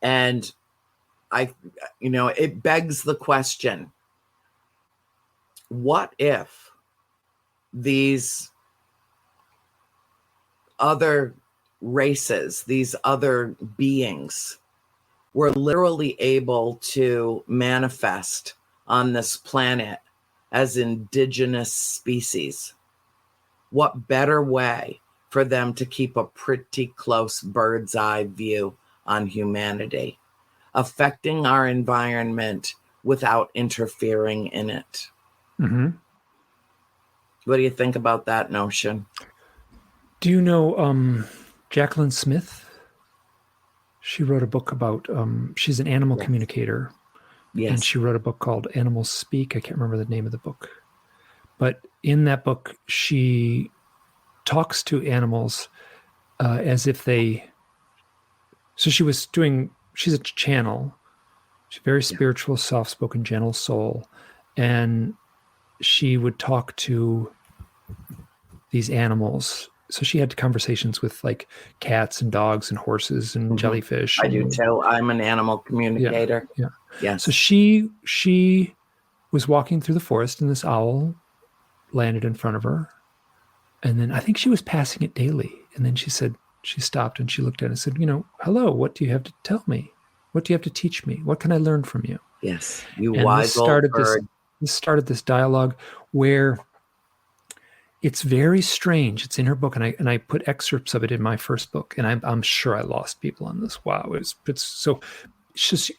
[SPEAKER 1] And you know, it begs the question, what if these other races, these other beings, were literally able to manifest on this planet as indigenous species? What better way for them to keep a pretty close bird's eye view on humanity, affecting our environment without interfering in it? What do you think about that notion?
[SPEAKER 3] Do you know Jacqueline Smith? She wrote a book about, she's an animal communicator.
[SPEAKER 1] Yes.
[SPEAKER 3] And she wrote a book called Animals Speak. I can't remember the name of the book. But in that book, she talks to animals as if they... So she's a channel. She's a very spiritual, soft-spoken, gentle soul. And she would talk to these animals. So she had conversations with like cats and dogs and horses and jellyfish.
[SPEAKER 1] I do too. I'm an animal communicator.
[SPEAKER 3] Yeah. So she was walking through the forest and this owl landed in front of her. And then I think she was passing it daily. And then she stopped and she looked at it and said, you know, hello, what do you have to tell me? What do you have to teach me? What can I learn from you?
[SPEAKER 1] Yes. You
[SPEAKER 3] and
[SPEAKER 1] wise old bird.
[SPEAKER 3] This started this dialogue where it's very strange. It's in her book, and I put excerpts of it in my first book, and I'm sure I lost people on this. Wow, it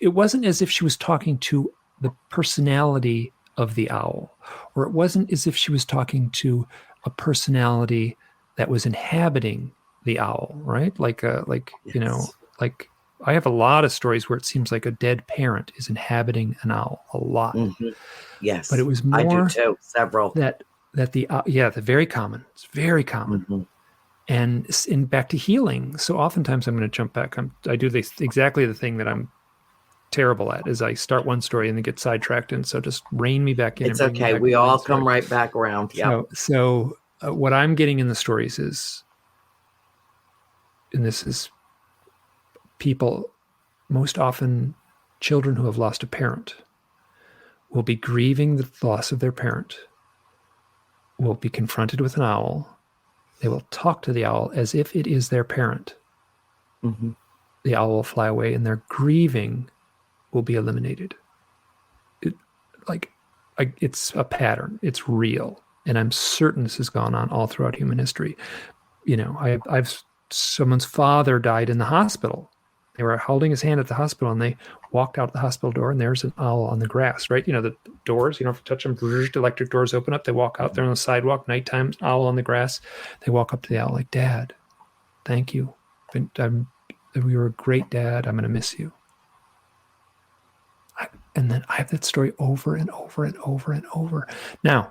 [SPEAKER 3] wasn't as if she was talking to the personality of the owl, or it wasn't as if she was talking to a personality that was inhabiting the owl, right? Like
[SPEAKER 1] Yes.
[SPEAKER 3] you know, like I have a lot of stories where it seems like a dead parent is inhabiting an owl a lot.
[SPEAKER 1] Mm-hmm. Yes.
[SPEAKER 3] But it was more
[SPEAKER 1] I do too. Several.
[SPEAKER 3] that the very common. It's very common.
[SPEAKER 1] Mm-hmm.
[SPEAKER 3] And back to healing. So oftentimes I'm going to jump back. I do exactly the thing that I'm terrible at, is I start one story and then get sidetracked. And so just rein me back in.
[SPEAKER 1] It's okay. We all come right back around. Yeah.
[SPEAKER 3] So what I'm getting in the stories is, and this is people, most often children who have lost a parent, will be grieving the loss of their parent, will be confronted with an owl. They will talk to the owl as if it is their parent.
[SPEAKER 1] Mm-hmm.
[SPEAKER 3] The owl will fly away and their grieving will be eliminated. It's a pattern. It's real. And I'm certain this has gone on all throughout human history. I've someone's father died in the hospital. They were holding his hand at the hospital and they walked out the hospital door and there's an owl on the grass, right? The doors, you don't have to touch them. Electric doors open up. They walk out there on the sidewalk, nighttime, owl on the grass. They walk up to the owl like, "Dad, thank you. We were a great dad. I'm going to miss you." And then I have that story over and over and over and over. Now,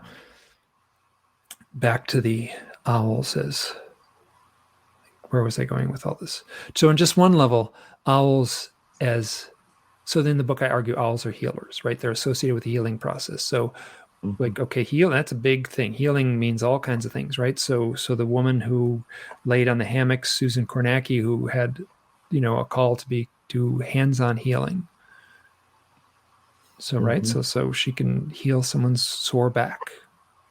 [SPEAKER 3] back to the owls as, where was I going with all this? So on just one level, owls so in the book I argue owls are healers, right? They're associated with the healing process. So heal, that's a big thing. Healing means all kinds of things, right? So the woman who laid on the hammock, Susan Kornacki, who had, a call to do hands-on healing. So, right. So she can heal someone's sore back.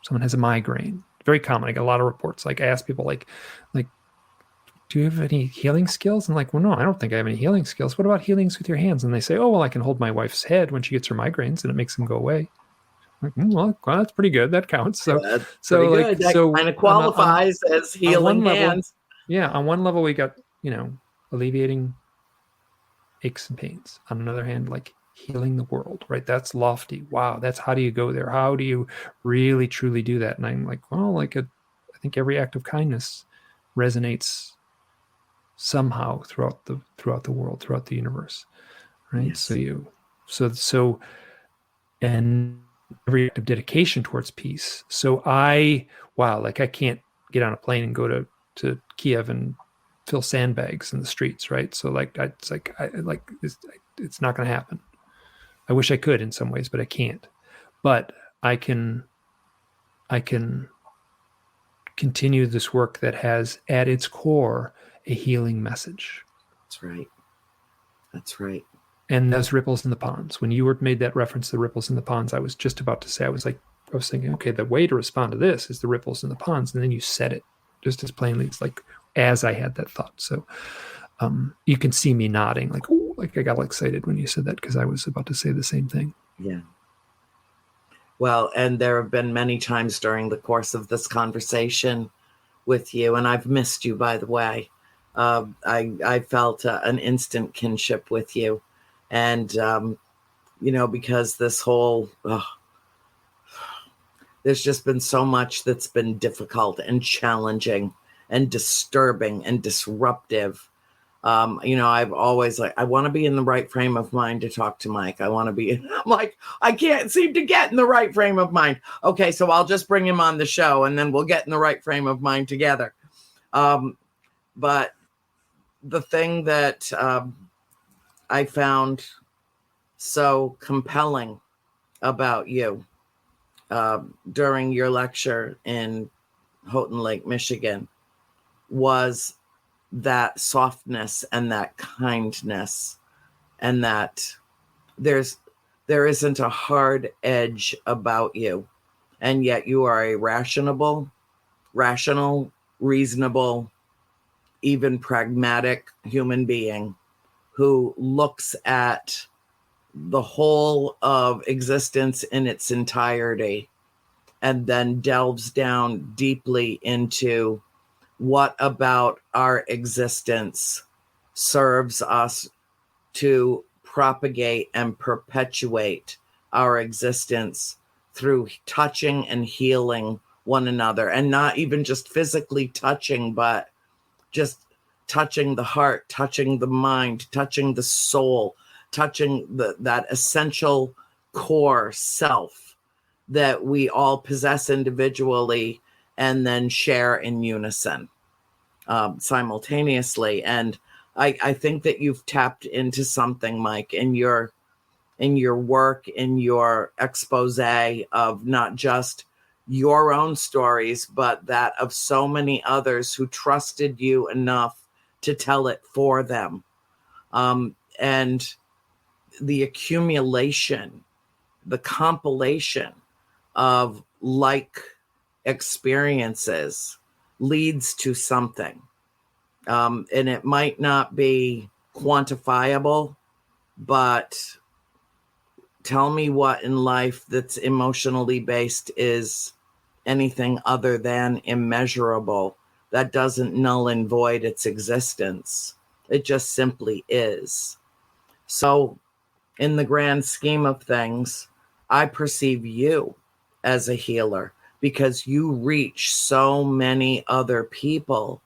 [SPEAKER 3] Someone has a migraine. Very common. I get a lot of reports. Like, I ask people like, do you have any healing skills? And like, well, no, I don't think I have any healing skills. What about healings with your hands? And they say, oh, well, I can hold my wife's head when she gets her migraines and it makes them go away. I'm like, well, that's pretty good. That counts. So,
[SPEAKER 1] that kind of qualifies as healing hands.
[SPEAKER 3] Yeah. On one level, we got, alleviating aches and pains. On another hand, like healing the world, right? That's lofty. Wow. That's, how do you go there? How do you really, truly do that? And I'm like, well, I think every act of kindness resonates somehow throughout the world, throughout the universe, right? Yes. And every act of dedication towards peace. So I can't get on a plane and go to Kiev and fill sandbags in the streets, right? So it's not going to happen. I wish I could in some ways, but I can't. But I can continue this work that has at its core a healing message.
[SPEAKER 1] That's right.
[SPEAKER 3] And those ripples in the ponds. When you made that reference to the ripples in the ponds, I was just about to say, I was thinking, okay, the way to respond to this is the ripples in the ponds. And then you said it just as plainly. It's like, as I had that thought. So you can see me nodding like, oh, like I got excited when you said that, because I was about to say the same thing.
[SPEAKER 1] Yeah. Well, and there have been many times during the course of this conversation with you, and I've missed you, by the way. I felt an instant kinship with you. And, because this whole, there's just been so much that's been difficult and challenging and disturbing and disruptive. I've always I want to be in the right frame of mind to talk to Mike. I'm like, I can't seem to get in the right frame of mind. Okay, so I'll just bring him on the show and then we'll get in the right frame of mind together. But the thing that I found so compelling about you during your lecture in Houghton Lake, Michigan, was that softness and that kindness, and that there isn't a hard edge about you, and yet you are a rational, reasonable, even pragmatic human being who looks at the whole of existence in its entirety and then delves down deeply into what about our existence serves us to propagate and perpetuate our existence through touching and healing one another, and not even just physically touching, but just touching the heart, touching the mind, touching the soul, touching that essential core self that we all possess individually and then share in unison simultaneously. And I think that you've tapped into something, Mike, in your work, in your expose of not just your own stories, but that of so many others who trusted you enough to tell it for them. And the accumulation, the compilation of like experiences leads to something. And it might not be quantifiable, but tell me what in life that's emotionally based is anything other than immeasurable. That doesn't null and void its existence. It just simply is. So in the grand scheme of things, I perceive you as a healer because you reach so many other people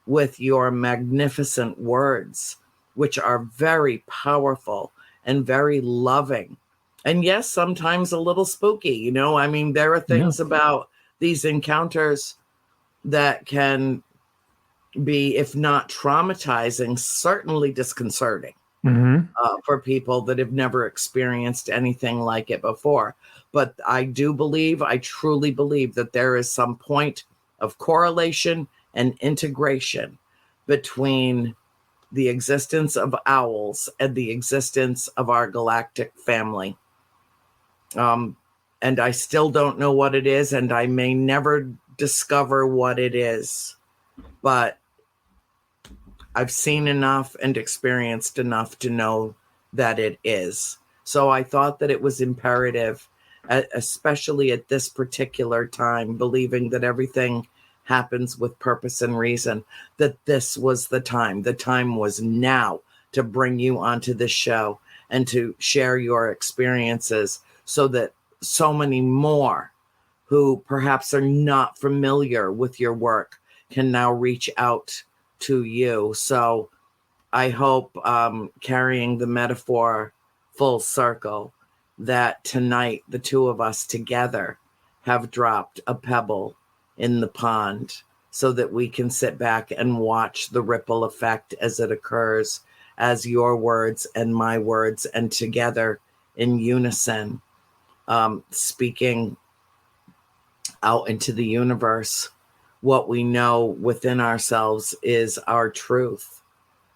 [SPEAKER 1] with your magnificent words, which are very powerful and very loving. And yes, sometimes a little spooky, I mean, there are things about these encounters that can be, if not traumatizing, certainly disconcerting for people that have never experienced anything like it before. But I truly believe that there is some point of correlation and integration between the existence of owls and the existence of our galactic family. And I still don't know what it is, and I may never discover what it is, but I've seen enough and experienced enough to know that it is. So I thought that it was imperative, especially at this particular time, believing that everything happens with purpose and reason, that this was the time. The time was now to bring you onto this show and to share your experiences so that so many more who perhaps are not familiar with your work can now reach out to you. So I hope, carrying the metaphor full circle, that tonight the two of us together have dropped a pebble in the pond so that we can sit back and watch the ripple effect as it occurs, as your words and my words, and together in unison, speaking out into the universe. What we know within ourselves is our truth,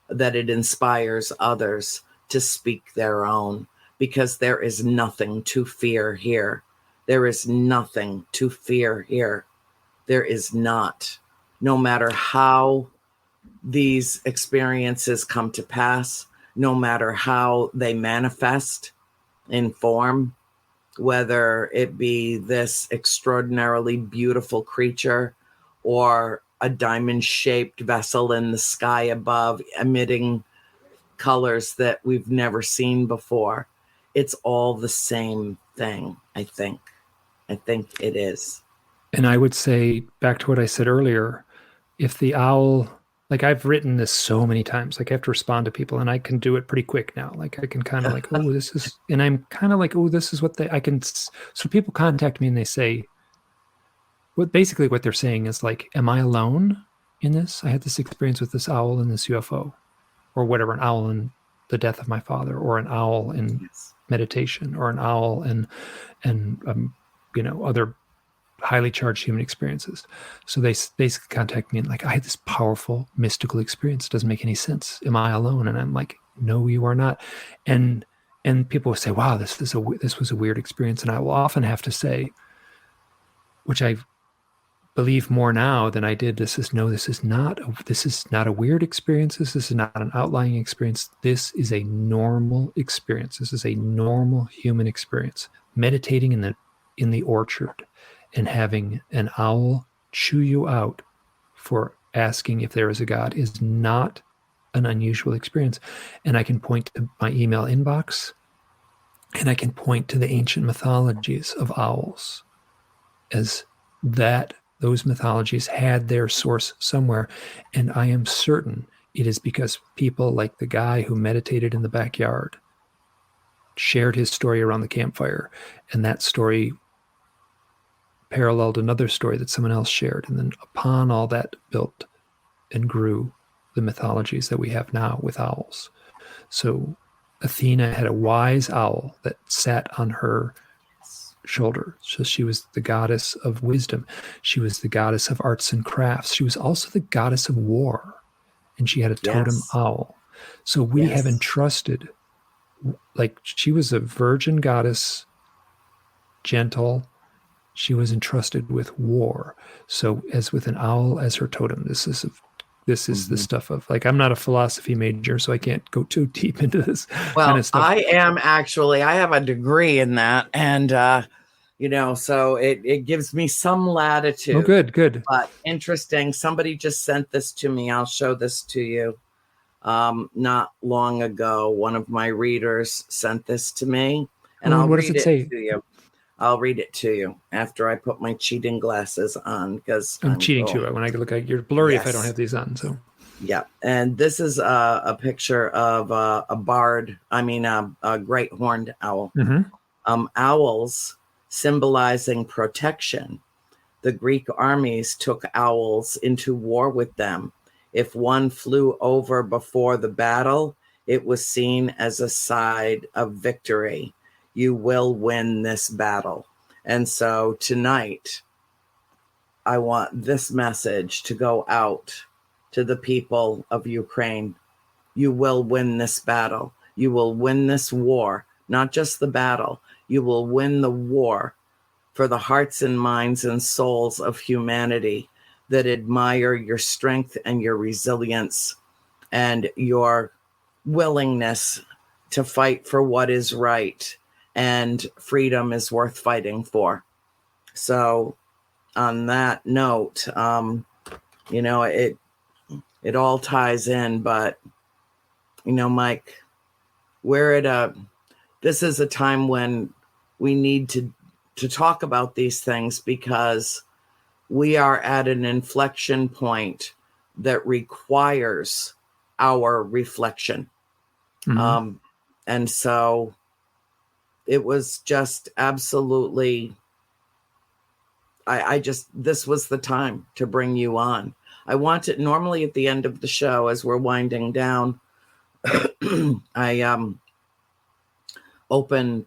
[SPEAKER 1] that it inspires others to speak their own, because there is nothing to fear here. There is nothing to fear here. There is not. No matter how these experiences come to pass, no matter how they manifest in form, whether it be this extraordinarily beautiful creature or a diamond-shaped vessel in the sky above emitting colors that we've never seen before, it's all the same thing, I think. I think it is.
[SPEAKER 3] And I would say, back to what I said earlier, if the owl, like I've written this so many times, like I have to respond to people and I can do it pretty quick now. Like I can kind of like, oh, this is, and I'm kind of like, oh, this is what so people contact me and they say, basically what they're saying is like, am I alone in this? I had this experience with this owl and this UFO, or whatever, an owl in the death of my father, or an owl in meditation, or an owl and other highly charged human experiences. So they basically contact me and like, I had this powerful mystical experience. It doesn't make any sense. Am I alone? And I'm like, no, you are not. And people will say, wow, this was a weird experience. And I will often have to say, which I believe more now than I did, this is not a weird experience. This is not an outlying experience. This is a normal experience. This is a normal human experience. Meditating in the orchard and having an owl chew you out for asking if there is a God is not an unusual experience. And I can point to my email inbox, and I can point to the ancient mythologies of owls as that those mythologies had their source somewhere. And I am certain it is because people like the guy who meditated in the backyard shared his story around the campfire, and that story paralleled another story that someone else shared, and then upon all that built and grew the mythologies that we have now with owls. So Athena had a wise owl that sat on her shoulder. So she was the goddess of wisdom. She was the goddess of arts and crafts. She was also the goddess of war, and she had a totem owl. So we have entrusted, like, she was a virgin goddess, gentle. She was entrusted with war. So as with an owl as her totem, this is the stuff of, like, I'm not a philosophy major, so I can't go too deep into this kind of stuff.
[SPEAKER 1] I am actually. I have a degree in that, and so it gives me some latitude.
[SPEAKER 3] Oh, good.
[SPEAKER 1] But interesting. Somebody just sent this to me. I'll show this to you. Not long ago, one of my readers sent this to me, and I'll read it to you. I'll read it to you after I put my cheating glasses on, because
[SPEAKER 3] I'm cheating too. When I look at, you're blurry if I don't have these on. So
[SPEAKER 1] yeah, and this is a picture of a bard. I mean, a great horned owl. Owls symbolizing protection. The Greek armies took owls into war with them. If one flew over before the battle, it was seen as a sign of victory. You will win this battle. And so tonight, I want this message to go out to the people of Ukraine. You will win this battle. You will win this war, not just the battle. You will win the war for the hearts and minds and souls of humanity that admire your strength and your resilience and your willingness to fight for what is right. And freedom is worth fighting for. So on that note, it all ties in, but Mike, this is a time when we need to talk about these things, because we are at an inflection point that requires our reflection. And so it was just absolutely, this was the time to bring you on. I want it normally at the end of the show, as we're winding down, I open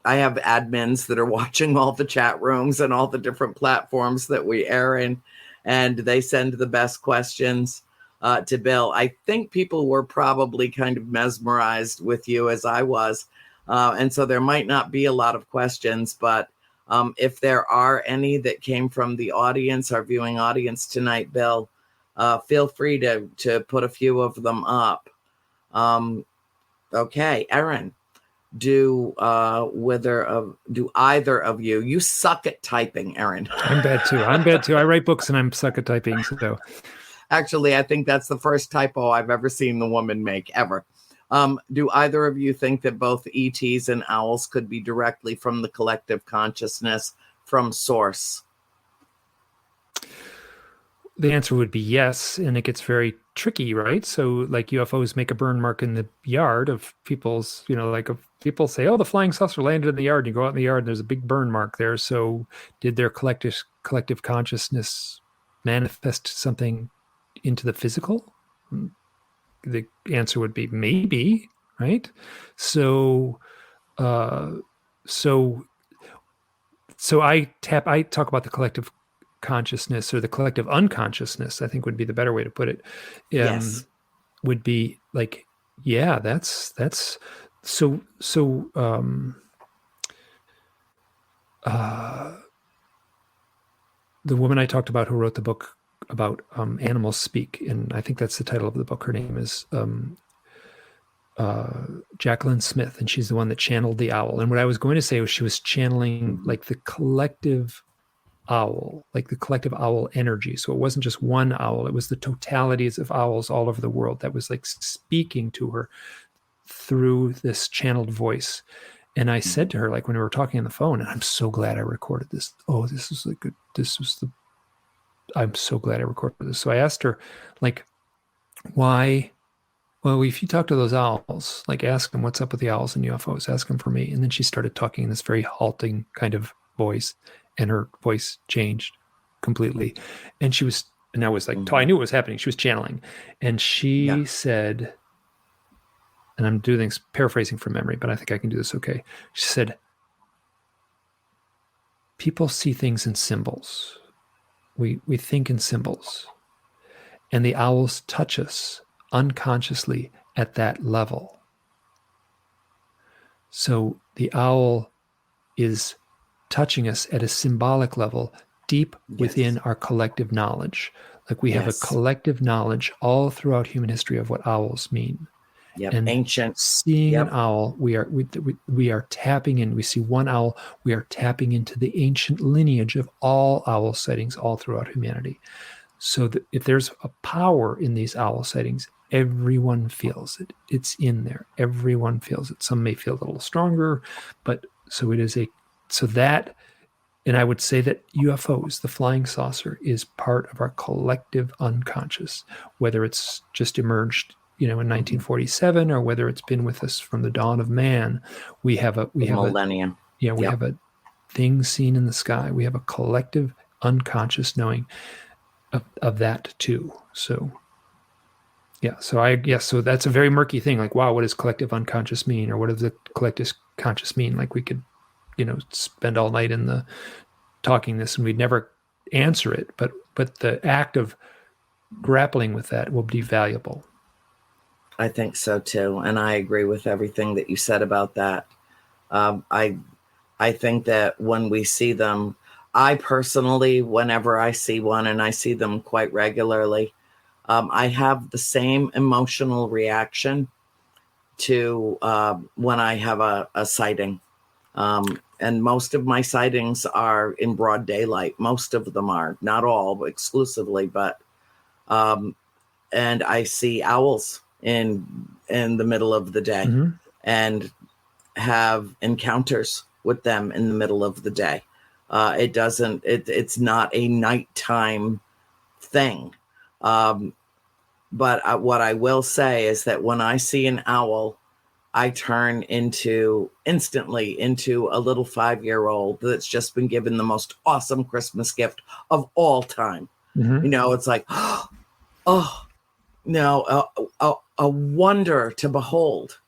[SPEAKER 1] I have admins that are watching all the chat rooms and all the different platforms that we air in, and they send the best questions to Bill. I think people were probably kind of mesmerized with you, as I was. And so there might not be a lot of questions, but if there are any that came from the audience, our viewing audience tonight, Bill, feel free to put a few of them up. Okay, Erin, do either of you suck at typing, Erin?
[SPEAKER 3] I'm bad too. I write books and I'm suck at typing. So
[SPEAKER 1] actually, I think that's the first typo I've ever seen the woman make ever. Do either of you think that both ETs and owls could be directly from the collective consciousness, from source?
[SPEAKER 3] The answer would be yes, and it gets very tricky, right? So, like, UFOs make a burn mark in the yard of people's, like, if people say, "Oh, the flying saucer landed in the yard," and you go out in the yard and there's a big burn mark there. So, did their collective consciousness manifest something into the physical? The answer would be maybe, right? So I talk about the collective consciousness, or the collective unconsciousness, I think would be the better way to put it.
[SPEAKER 1] Yes.
[SPEAKER 3] Would be like, yeah, that's so the woman I talked about who wrote the book about animals speak, and I think that's the title of the book. Her name is Jacqueline Smith, and she's the one that channeled the owl. And what I was going to say was she was channeling like the collective owl, like the collective owl energy. So it wasn't just one owl, it was the totalities of owls all over the world that was like speaking to her through this channeled voice. And I said to her, like, when we were talking on the phone, and I'm so glad I recorded this. I'm so glad I recorded this. So I asked her, like, why? Well, if you talk to those owls, like ask them what's up with the owls and UFOs, ask them for me. And then she started talking in this very halting kind of voice, and her voice changed completely. And I was like, I knew what was happening. She was channeling. And she said, and I'm doing things paraphrasing from memory, but I think I can do this okay. She said, people see things in symbols. We think in symbols. And the owls touch us unconsciously at that level. So the owl is touching us at a symbolic level deep within our collective knowledge. Like we have a collective knowledge all throughout human history of what owls mean. And
[SPEAKER 1] ancient.
[SPEAKER 3] Seeing an owl, we are tapping in. We see one owl, we are tapping into the ancient lineage of all owl sightings all throughout humanity. So if there's a power in these owl sightings, everyone feels it. It's in there. Everyone feels it. Some may feel a little stronger, but so it is and I would say that UFOs, the flying saucer, is part of our collective unconscious, whether it's just emerged, in 1947, or whether it's been with us from the dawn of man. We have a
[SPEAKER 1] millennium.
[SPEAKER 3] We have a thing seen in the sky. We have a collective unconscious knowing of that too. So so that's a very murky thing. Like, wow, what does collective unconscious mean, or what does the collective conscious mean? Like, we could spend all night in the talking this and we'd never answer it, but the act of grappling with that will be valuable.
[SPEAKER 1] I think so too, and I agree with everything that you said about that. I think that when we see them, I personally, whenever I see one, and I see them quite regularly, I have the same emotional reaction to when I have a sighting. And most of my sightings are in broad daylight. Most of them are, not all exclusively, but and I see owls in the middle of the day, and have encounters with them in the middle of the day. It's not a nighttime thing. But what I will say is that when I see an owl, I turn instantly into a little 5-year-old that's just been given the most awesome Christmas gift of all time. It's like, a wonder to behold.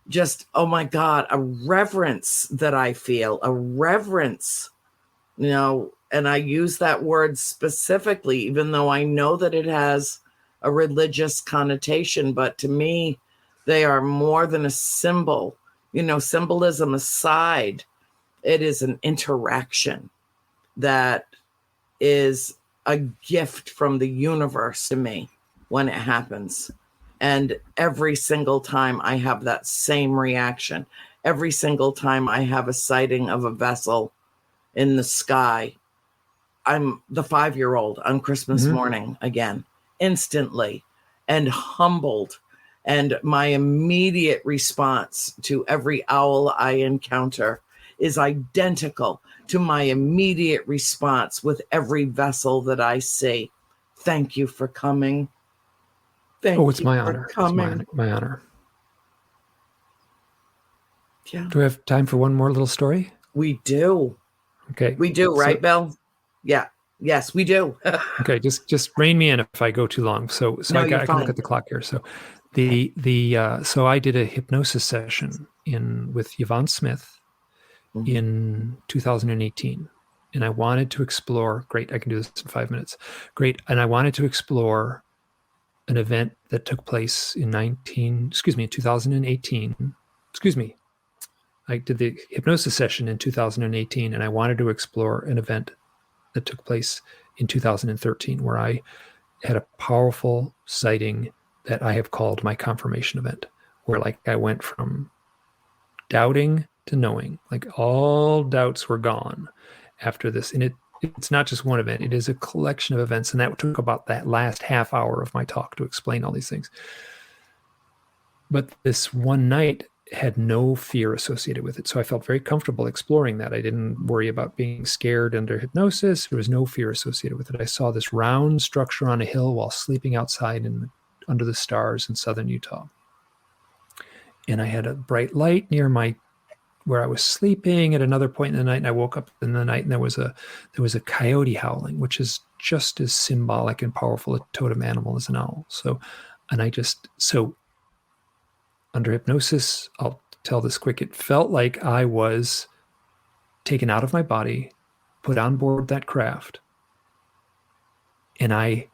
[SPEAKER 1] Just, oh my God, a reverence that I feel, a reverence, and I use that word specifically, even though I know that it has a religious connotation, but to me, they are more than a symbol. Symbolism aside, it is an interaction that is a gift from the universe to me when it happens. And every single time I have that same reaction, every single time I have a sighting of a vessel in the sky, I'm the 5-year-old on Christmas morning again, instantly, and humbled. And my immediate response to every owl I encounter is identical to my immediate response with every vessel that I see. Thank you for coming.
[SPEAKER 3] It's my honor. It's my honor.
[SPEAKER 1] Yeah.
[SPEAKER 3] Do we have time for one more little story?
[SPEAKER 1] We do.
[SPEAKER 3] Okay.
[SPEAKER 1] We do, right, Bill? Yeah. Yes, we do.
[SPEAKER 3] Okay, just rein me in if I go too long. So
[SPEAKER 1] No,
[SPEAKER 3] I can look at the clock here. So so I did a hypnosis session with Yvonne Smith in 2018, and I wanted to explore. Great, I can do this in 5 minutes. Great, and I wanted to explore an event that took place in 2018. I did the hypnosis session in 2018, and I wanted to explore an event that took place in 2013, where I had a powerful sighting that I have called my confirmation event, where I went from doubting to knowing, all doubts were gone after this. And it's not just one event, it is a collection of events. And that took about that last half hour of my talk to explain all these things. But this one night had no fear associated with it. So I felt very comfortable exploring that. I didn't worry about being scared under hypnosis. There was no fear associated with it. I saw this round structure on a hill while sleeping outside in under the stars in southern Utah. And I had a bright light near where I was sleeping at another point in the night, and I woke up in the night and there was a coyote howling, which is just as symbolic and powerful a totem animal as an owl. So under hypnosis, I'll tell this quick, it felt like I was taken out of my body, put on board that craft, and I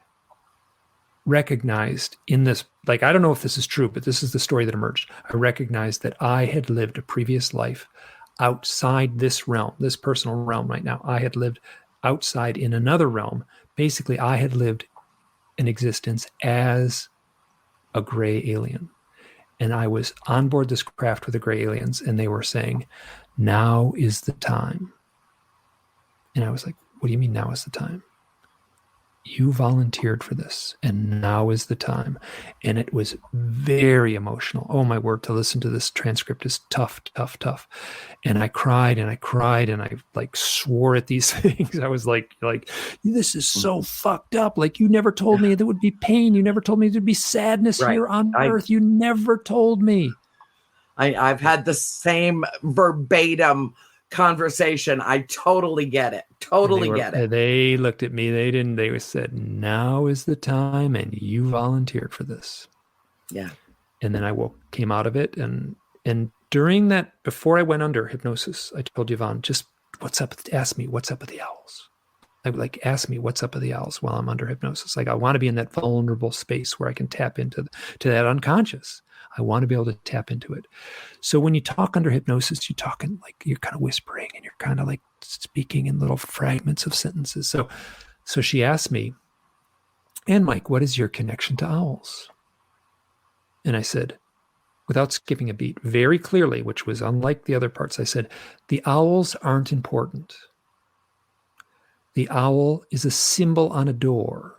[SPEAKER 3] recognized in this, like, I don't know if this is true, but this is the story that emerged. I recognized that I had lived a previous life outside this realm, this personal realm right now. I had lived outside in another realm. Basically, I had lived an existence as a gray alien. And I was on board this craft with the gray aliens, and they were saying, now is the time. And I was like, what do you mean now is the time? You volunteered for this, and now is the time. And it was very emotional. Oh my word, to listen to this transcript is tough. And I cried and I like swore at these things. I was like, this is so fucked up. Like, you never told me there would be pain. You never told me there'd be sadness here on earth. You never told me.
[SPEAKER 1] I've had the same verbatim conversation. I totally get it. Get it.
[SPEAKER 3] They looked at me. They said, now is the time, and you volunteered for this.
[SPEAKER 1] Yeah.
[SPEAKER 3] And then I came out of it. And during that, before I went under hypnosis, I told Yvonne, just ask me what's up with the owls. I would like, ask me what's up with the owls while I'm under hypnosis. Like, I want to be in that vulnerable space where I can tap into that unconscious. I want to be able to tap into it. So when you talk under hypnosis, you're talking like you're kind of whispering and you're kind of like speaking in little fragments of sentences. So she asked me, and Mike, what is your connection to owls? And I said, without skipping a beat, very clearly, which was unlike the other parts, I said, the owls aren't important. The owl is a symbol on a door.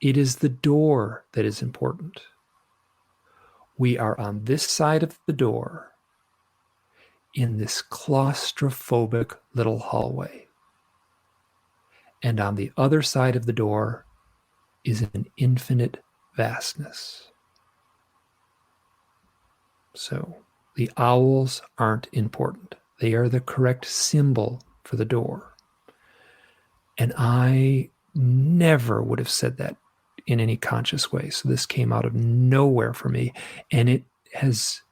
[SPEAKER 3] It is the door that is important. We are on this side of the door in this claustrophobic little hallway. And on the other side of the door is an infinite vastness. So the owls aren't important. They are the correct symbol for the door. And I never would have said that in any conscious way. So this came out of nowhere for me. And it has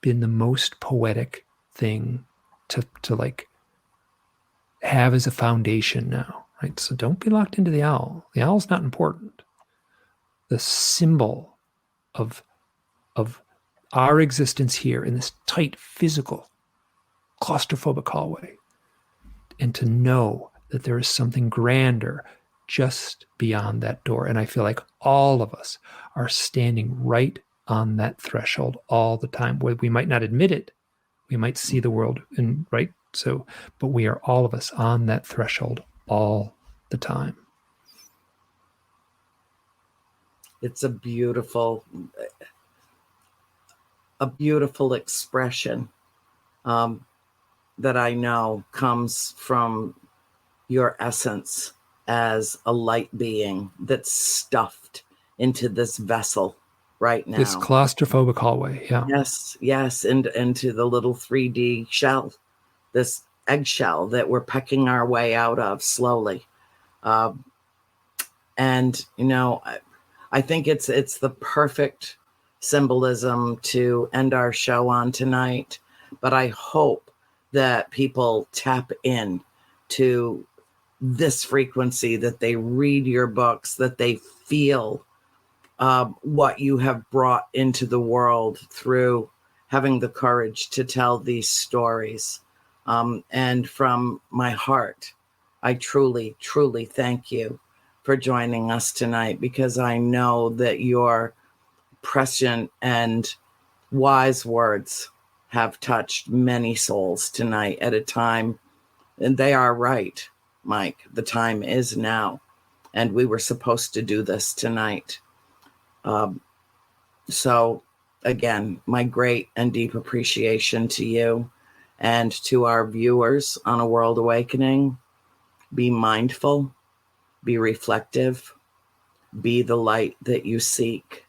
[SPEAKER 3] been the most poetic thing to like have as a foundation now, right? So don't be locked into the owl. The owl's not important. The symbol of our existence here in this tight, physical, claustrophobic hallway, and to know that there is something grander just beyond that door. And I feel like all of us are standing right on that threshold all the time. We might not admit it. We might see the world and right. So, but we are all of us on that threshold all the time.
[SPEAKER 1] It's a beautiful expression that I know comes from your essence as a light being that's stuffed into this vessel right now.
[SPEAKER 3] This claustrophobic hallway, yeah.
[SPEAKER 1] Yes, and into the little 3D shell, this eggshell that we're pecking our way out of slowly. And, you know, I think it's the perfect symbolism to end our show on tonight. But I hope that people tap in to this frequency, that they read your books, that they feel what you have brought into the world through having the courage to tell these stories. And from my heart, I truly, truly thank you for joining us tonight, because I know that your prescient and wise words have touched many souls tonight at a time. And they are right, Mike. The time is now. And we were supposed to do this tonight. So again, my great and deep appreciation to you and to our viewers on A World Awakening. Be mindful, be reflective, be the light that you seek,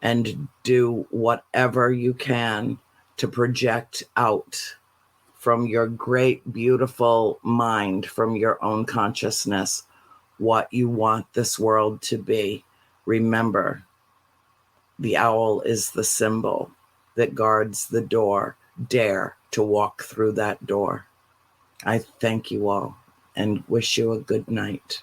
[SPEAKER 1] and do whatever you can to project out from your great, beautiful mind, from your own consciousness, what you want this world to be. Remember, the owl is the symbol that guards the door. Dare to walk through that door. I thank you all and wish you a good night.